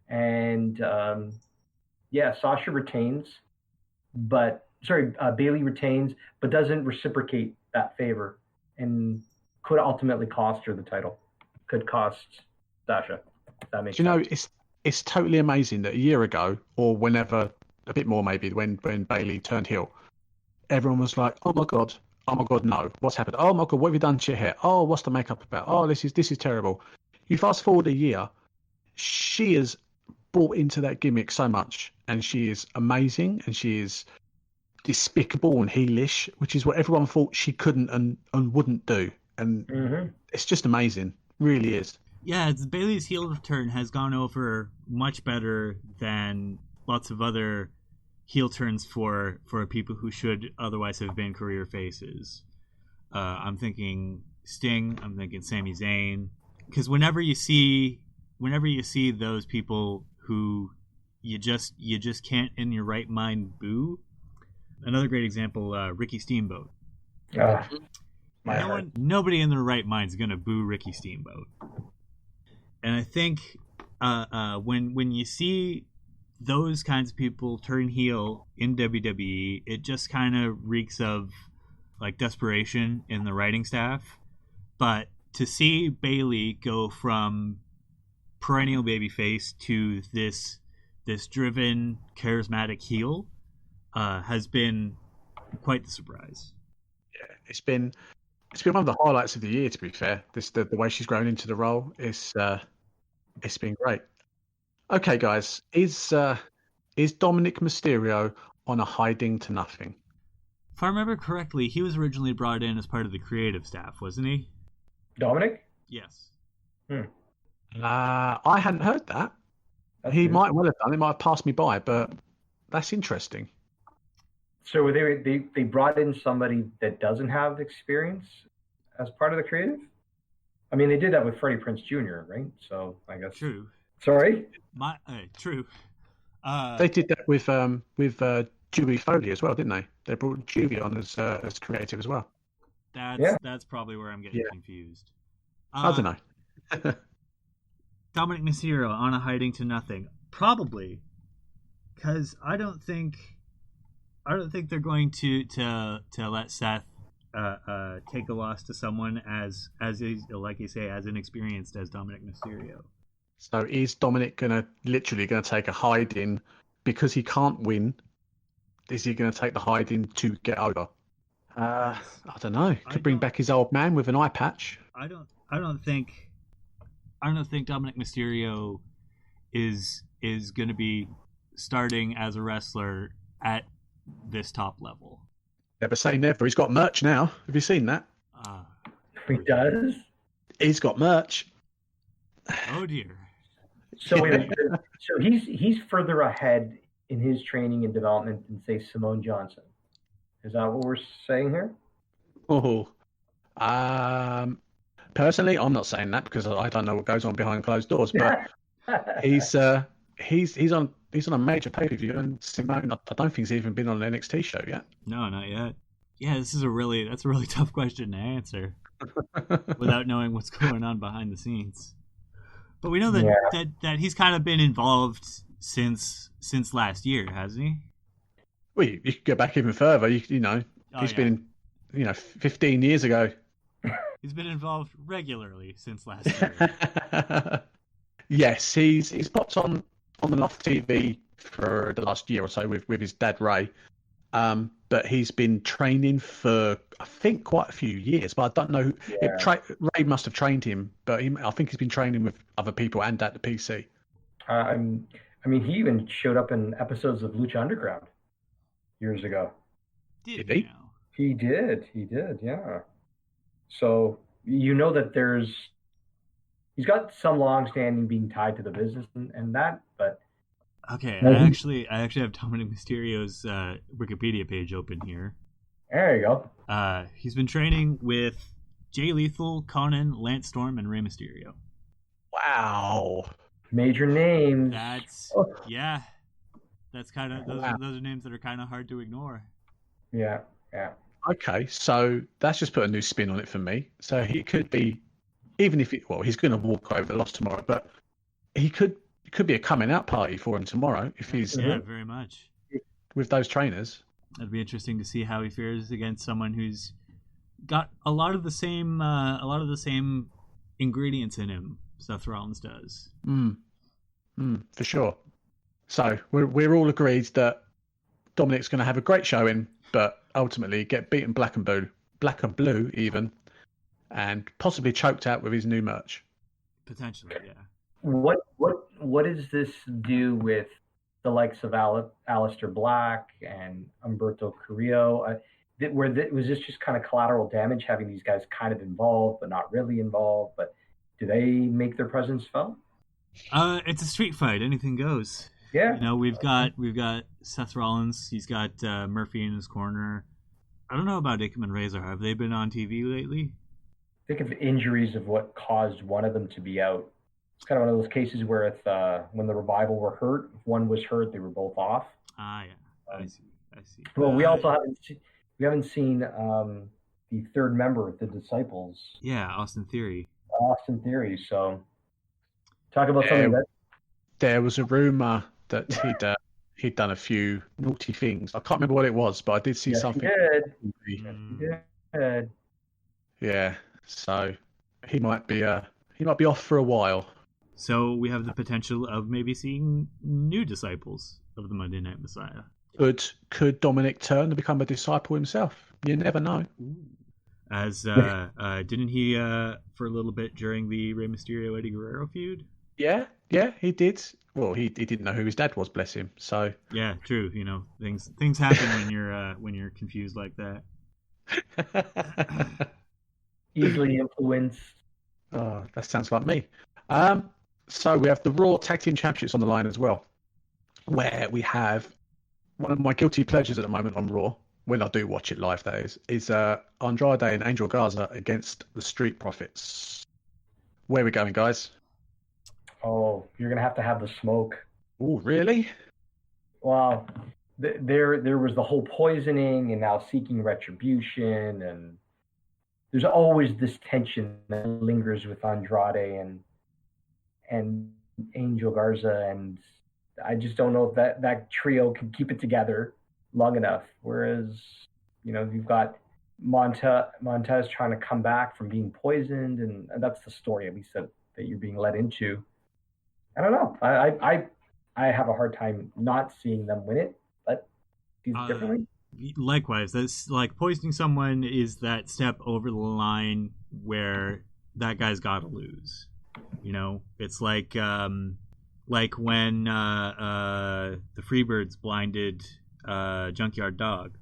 and Sasha retains, Bayley retains, but doesn't reciprocate that favor, and could ultimately cost her the title. Could cost Sasha. If that makes sense. It's totally amazing that a year ago, or whenever, a bit more maybe, when Bayley turned heel, everyone was like, "Oh my god, no, what's happened? Oh my god, what have you done to your hair? Oh, what's the makeup about? Oh, this is terrible." You fast forward a year, she has bought into that gimmick so much, and she is amazing, and she is despicable and heelish, which is what everyone thought she couldn't and wouldn't do, and it's just amazing, really is. Yeah, Bayley's heel turn has gone over much better than lots of other heel turns for people who should otherwise have been career faces. I'm thinking Sting, I'm thinking Sami Zayn, because whenever you see those people who you just can't in your right mind boo. Another great example, Ricky Steamboat. Nobody in their right mind is gonna boo Ricky Steamboat. And I think when you see those kinds of people turn heel in WWE, it just kind of reeks of like desperation in the writing staff. But to see Bayley go from perennial babyface to this driven, charismatic heel has been quite the surprise. Yeah, it's been one of the highlights of the year. To be fair, the way she's grown into the role it's been great. Okay, guys, is Dominic Mysterio on a hiding to nothing? If I remember correctly, he was originally brought in as part of the creative staff, wasn't he? Dominic? Yes. I hadn't heard that. He might well have done. It might have passed me by, but that's interesting. So they brought in somebody that doesn't have experience as part of the creative? I mean, they did that with Freddie Prinze Jr., right? So I guess true. Sorry. True. They did that with Dewey Foley as well, didn't they? They brought Dewey on as creative as well. That's probably where I'm getting confused. I don't know. Dominic Mysterio on a hiding to nothing, probably, because I don't think I don't think they're going to let Seth take a loss to someone as like you say, as inexperienced as Dominic Mysterio. So is Dominic literally gonna take a hiding because he can't win? Is he gonna take the hiding to get over? I don't know. Could bring back his old man with an eye patch. I don't think Dominic Mysterio is going to be starting as a wrestler at this top level. Never say never. He's got merch now. Have you seen that? He does. He's got merch. Oh dear. So wait a minute. So he's further ahead in his training and development than say Simone Johnson. Is that what we're saying here? Oh, personally, I'm not saying that because I don't know what goes on behind closed doors. But he's on a major pay-per-view, and Simone, I don't think he's even been on an NXT show yet. No, not yet. Yeah, that's a really tough question to answer without knowing what's going on behind the scenes. But we know that he's kind of been involved since last year, hasn't he? Well, you could go back even further. He's been 15 years ago. He's been involved regularly since last year. Yes, he's popped on and off TV for the last year or so with his dad Ray. But he's been training for, I think, quite a few years. But I don't know. Yeah. Ray must have trained him, but I think he's been training with other people and at the PC. I mean, he even showed up in episodes of Lucha Underground years ago. Did he? He did, yeah. So you know that he's got some long-standing being tied to the business and that, but okay. I actually have Dominic Mysterio's Wikipedia page open here. There you go. He's been training with Jay Lethal, Conan, Lance Storm, and Rey Mysterio. Wow. Major names. That's kind of those are names that are kind of hard to ignore. Yeah. Okay, so that's just put a new spin on it for me. So he could be, even if he's going to walk over the loss tomorrow, but it could be a coming out party for him tomorrow if he's very much with those trainers. It'd be interesting to see how he fares against someone who's got a lot of the same ingredients in him. Seth Rollins does. For sure. So we're all agreed that Dominic's going to have a great showing, but ultimately get beaten black and blue even, and possibly choked out with his new merch. Potentially, yeah. What does this do with the likes of Aleister Black and Humberto Carrillo? Was this just kind of collateral damage, having these guys kind of involved but not really involved? But do they make their presence felt? It's a street fight. Anything goes. Yeah. We've got Seth Rollins. He's got Murphy in his corner. I don't know about Ikemen Razor. Have they been on TV lately? Think of injuries of what caused one of them to be out. It's kind of one of those cases where when the Revival were hurt, if one was hurt, they were both off. Yeah. I see. Well, we also haven't seen the third member of the Disciples. Yeah, Austin Theory. So talk about something that there was a rumor that he'd done a few naughty things. I can't remember what it was, but I did see something. He did. Yeah, so he might be off for a while. So we have the potential of maybe seeing new disciples of the Monday Night Messiah. Could Dominic turn and become a disciple himself? You never know. As didn't he for a little bit during the Rey Mysterio Eddie Guerrero feud? Yeah, he did. Well, he didn't know who his dad was, bless him. So yeah, true. Things happen when you're confused like that. Easily influenced. Oh, that sounds like me. So we have the Raw Tag Team Championships on the line as well, where we have one of my guilty pleasures at the moment on Raw, when I do watch it live, that is Andrade and Angel Garza against the Street Profits. Where are we going, guys? Oh, you're going to have the smoke. Oh, really? Well, there was the whole poisoning and now seeking retribution, and there's always this tension that lingers with Andrade and Angel Garza, and I just don't know if that trio can keep it together long enough. Whereas, you've got Montez trying to come back from being poisoned, and that's the story, at least that you're being led into. I don't know. I have a hard time not seeing them win it, but differently. Likewise, that's like poisoning someone is that step over the line where that guy's got to lose. It's like when the Freebirds blinded Junkyard Dog.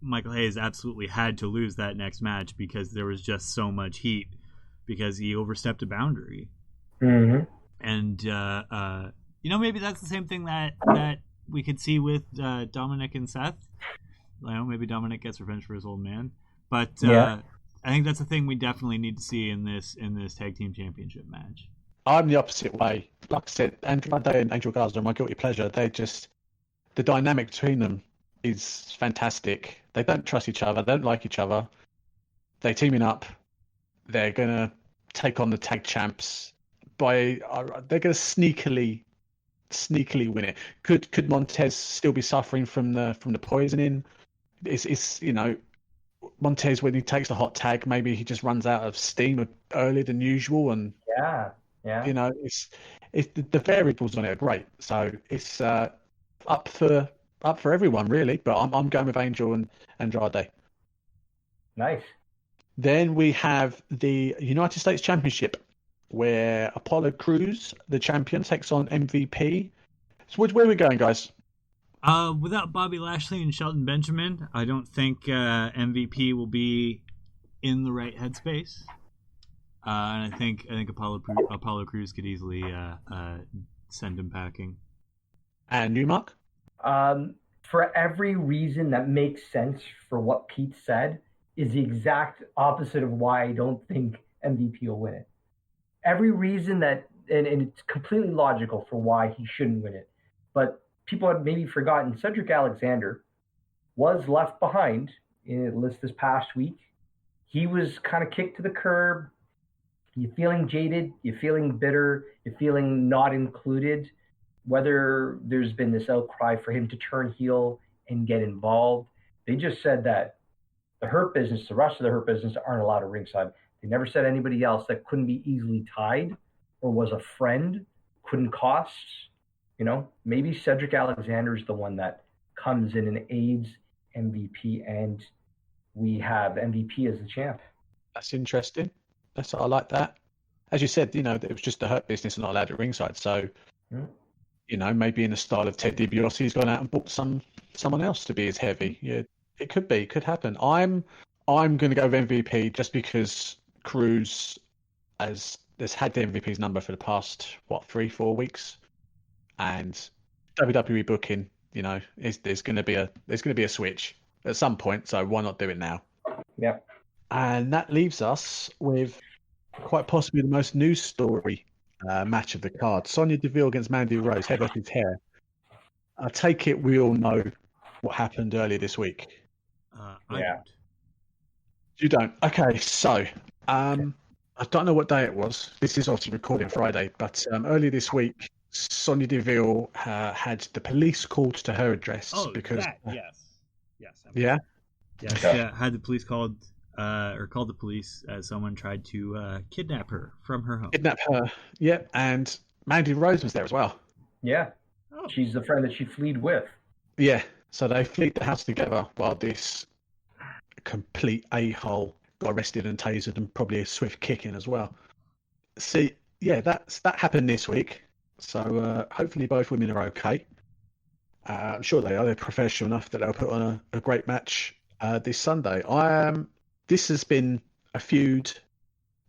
Michael Hayes absolutely had to lose that next match because there was just so much heat because he overstepped a boundary. Mm-hmm. And maybe that's the same thing that we could see with Dominic and Seth. Maybe Dominic gets revenge for his old man, but I think that's a thing we definitely need to see in this tag team championship match. I'm the opposite way. Like I said, Andrade and Angel Garza are my guilty pleasure. The dynamic between them is fantastic. They don't trust each other. They don't like each other. They're teaming up. They're gonna take on the tag champs. They're gonna sneakily win it. Could Montez still be suffering from the poisoning? It's Montez, when he takes the hot tag, maybe he just runs out of steam earlier than usual, and it's the variables on it are great. So it's up for everyone really. But I'm going with Angel and Andrade. Nice. Then we have the United States Championship, where Apollo Crews, the champion, takes on MVP. So where are we going, guys? Without Bobby Lashley and Shelton Benjamin, I don't think MVP will be in the right headspace. And I think Apollo Crews could easily send him packing. And you, Mark? For every reason that makes sense for what Pete said, is the exact opposite of why I don't think MVP will win it. Every reason that, and it's completely logical for why he shouldn't win it. But people had maybe forgotten Cedric Alexander was left behind in a list this past week. He was kind of kicked to the curb. You're feeling jaded. You're feeling bitter. You're feeling not included. Whether there's been this outcry for him to turn heel and get involved. They just said that the Hurt Business, the rest of the Hurt Business, aren't allowed at ringside. They never said anybody else that couldn't be easily tied or was a friend, couldn't cost. Maybe Cedric Alexander is the one that comes in and aids MVP, and we have MVP as the champ. That's interesting. I like that. As you said, it was just the Hurt Business and not allowed at ringside. So, maybe in the style of Ted DiBiase, he's gone out and booked someone else to be as heavy. Yeah, it could happen. I'm going to go with MVP just because Cruz has had the MVP's number for the past 3-4 weeks, and WWE booking, there's going to be a switch at some point. So why not do it now? Yeah. And that leaves us with quite possibly the most news story match of the card: Sonya Deville against Mandy Rose, hair versus hair. I take it we all know what happened earlier this week. I don't. You don't? Okay, so I don't know what day it was. This is obviously recording Friday, but earlier this week, Sonya Deville had the police called to her address because yes, had the police called the police as someone tried to kidnap her from her home. And Mandy Rose was there as well. Yeah, she's the friend that she fled with. Yeah, so they fled the house together while this complete a-hole got arrested and tasered and probably a swift kicking as well. See, yeah, that happened this week. So hopefully both women are okay. I'm sure they are. They're professional enough that they'll put on a great match this Sunday. This has been a feud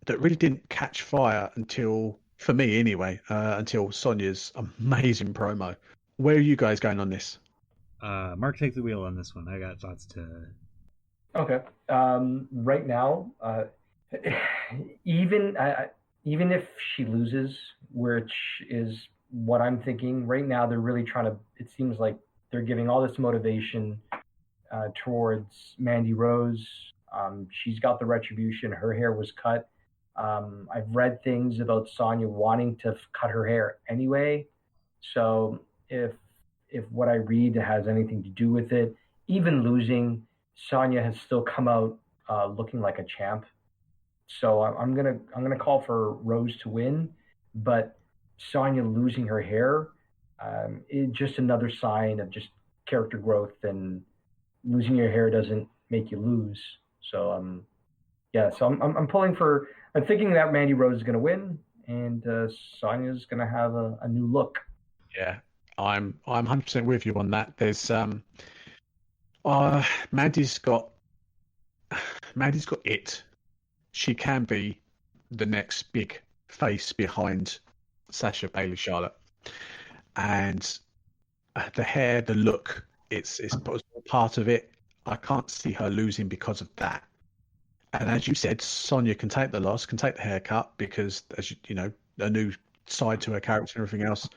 that really didn't catch fire until, for me anyway, until Sonya's amazing promo. Where are you guys going on this? Mark, take the wheel on this one. I got thoughts to... Okay. Right now, even if she loses, which is what I'm thinking, right now they're really trying to, it seems like they're giving all this motivation towards Mandy Rose. She's got the retribution. Her hair was cut. I've read things about Sonya wanting to cut her hair anyway. So if what I read has anything to do with it, even losing, Sonya has still come out looking like a champ. So I'm gonna call for Rose to win, but Sonya losing her hair is just another sign of just character growth, and losing your hair doesn't make you lose. So yeah, so I'm pulling for. I'm thinking that Mandy Rose is gonna win, and Sonya's gonna have a new look. Yeah, I'm 100% with you on that. There's Mandy's got it. She can be the next big face behind Sasha, Bayley, Charlotte, and the hair, the look, it's part of it. I can't see her losing because of that. And as you said, Sonya can take the loss, can take the haircut, because as you know, a new side to her character and everything else.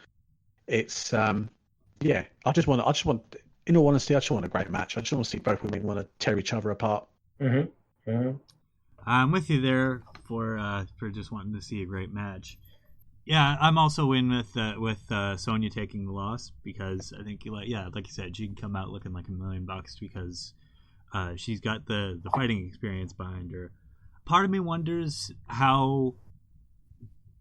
It's yeah. I just want. In all honesty, I just want a great match. I just want to see both women want to tear each other apart. Mm-hmm. Mm-hmm. I'm with you there for just wanting to see a great match. Yeah, I'm also in with Sonya taking the loss, because I think like you said, she can come out looking like $1 million because she's got the fighting experience behind her. Part of me wonders how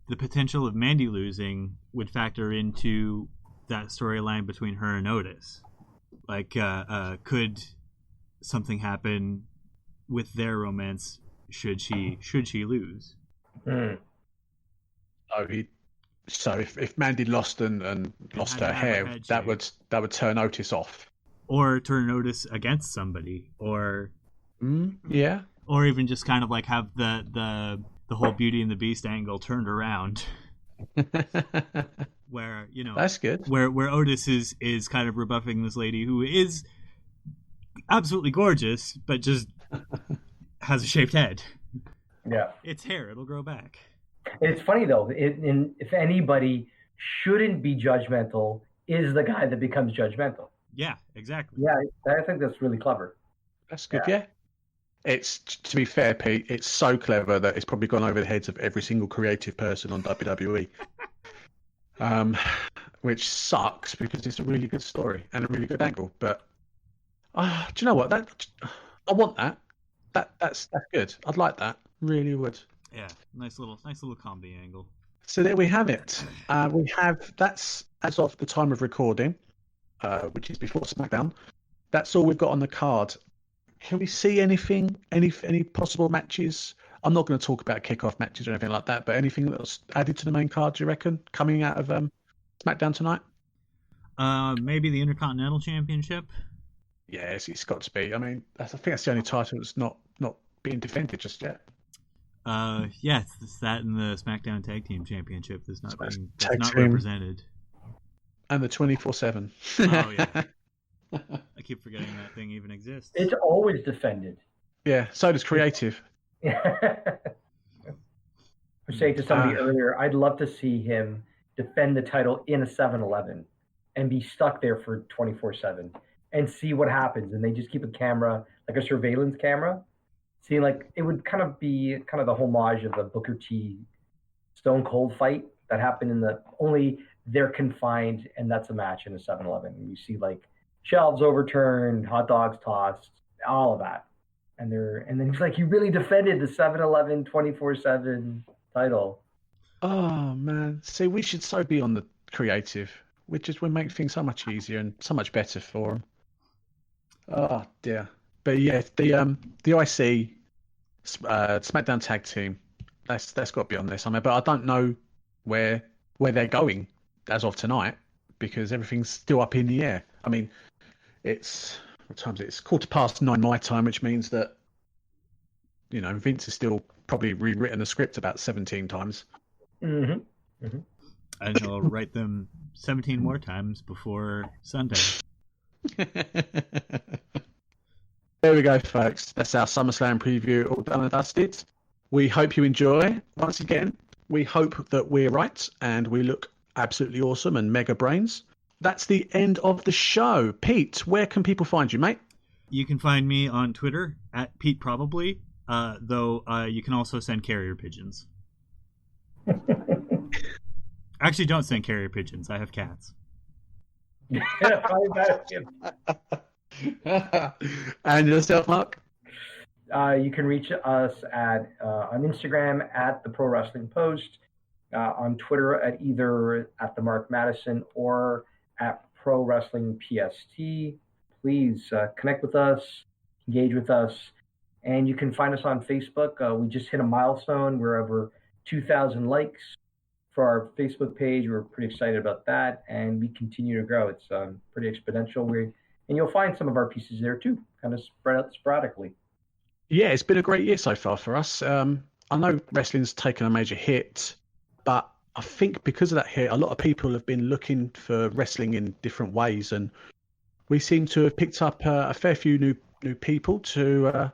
the potential of Mandy losing would factor into that storyline between her and Otis. Like, could something happen with their romance should she lose? So if Mandy lost and lost her hair, that would turn Otis off, or turn Otis against somebody, or yeah, or even just kind of like have the whole Beauty and the Beast angle turned around. Where, you know, that's good. Where Otis is kind of rebuffing this lady who is absolutely gorgeous, but just has a shaved head. Yeah, it's hair; it'll grow back. It's funny though. If anybody shouldn't be judgmental, is the guy that becomes judgmental. Yeah, exactly. Yeah, I think that's really clever. That's good. Yeah. It's, to be fair, Pete, it's so clever that it's probably gone over the heads of every single creative person on WWE. Which sucks, because it's a really good story and a really good angle. But do you know what? I want that. That's good. I'd like that. Really would. Yeah, nice little combi angle. So there we have it. That's as of the time of recording, which is before SmackDown. That's all we've got on the card. Can we see anything? Any possible matches? I'm not going to talk about kickoff matches or anything like that, but anything that's added to the main card, do you reckon, coming out of SmackDown tonight? Maybe the Intercontinental Championship. Yes, it's got to be. I mean, I think that's the only title that's not being defended just yet. Yeah, it's that and the SmackDown Tag Team Championship that's not team. represented. And the 24/7. Oh yeah. I keep forgetting that thing even exists. It's always defended. Yeah, so does creative. I was saying to somebody earlier, I'd love to see him defend the title in a 7-Eleven and be stuck there for 24/7 and see what happens. And they just keep a camera, like a surveillance camera. See, like, it would kind of be kind of the homage of the Booker T Stone Cold fight that happened only they're confined, and that's a match in a 7-Eleven. You see, like, shelves overturned, hot dogs tossed, all of that. And then he's like, you really defended the 7-Eleven 24/7 title. Oh man, see, we should so be on the creative, which is would make things so much easier and so much better for them. Oh dear, but yeah, the IC SmackDown Tag Team, that's got to be on this. I mean, but I don't know where they're going as of tonight, because everything's still up in the air. I mean, it's what time is it? It's 9:15 my time, which means that, you know, Vince has still probably rewritten the script about 17 times. Mm-hmm. Mm-hmm. And he'll write them 17 more times before Sunday. There we go, folks. That's our SummerSlam preview all done and dusted. We hope you enjoy. Once again, we hope that we're right and we look absolutely awesome and mega brains. That's the end of the show. Pete, where can people find you, mate? You can find me on Twitter at Pete Probably, though you can also send carrier pigeons. Actually, don't send carrier pigeons. I have cats. And yourself, Mark? You can reach us at on Instagram at the Pro Wrestling Post, on Twitter at either at the Mark Madison or at Pro Wrestling PST. Please connect with us, engage with us, and you can find us on Facebook. We just hit a milestone. We're over 2,000 likes for our Facebook page. We're pretty excited about that, and we continue to grow. It's pretty exponential. And you'll find some of our pieces there too, kind of spread out sporadically. Yeah, it's been a great year so far for us. I know wrestling's taken a major hit, but I think because of that hit, a lot of people have been looking for wrestling in different ways, and we seem to have picked up a fair few new people to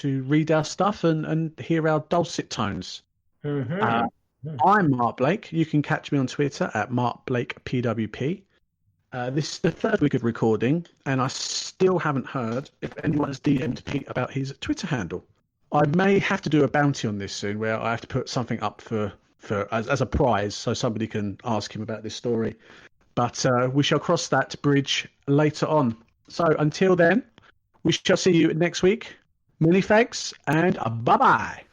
read our stuff and hear our dulcet tones. Mm-hmm. I'm Mark Blake. You can catch me on Twitter at MarkBlakePWP. This is the third week of recording, and I still haven't heard if anyone has DM'd Pete about his Twitter handle. I may have to do a bounty on this soon, where I have to put something up for as a prize, so somebody can ask him about this story. But we shall cross that bridge later on. So until then, we shall see you next week. Many thanks, and bye-bye.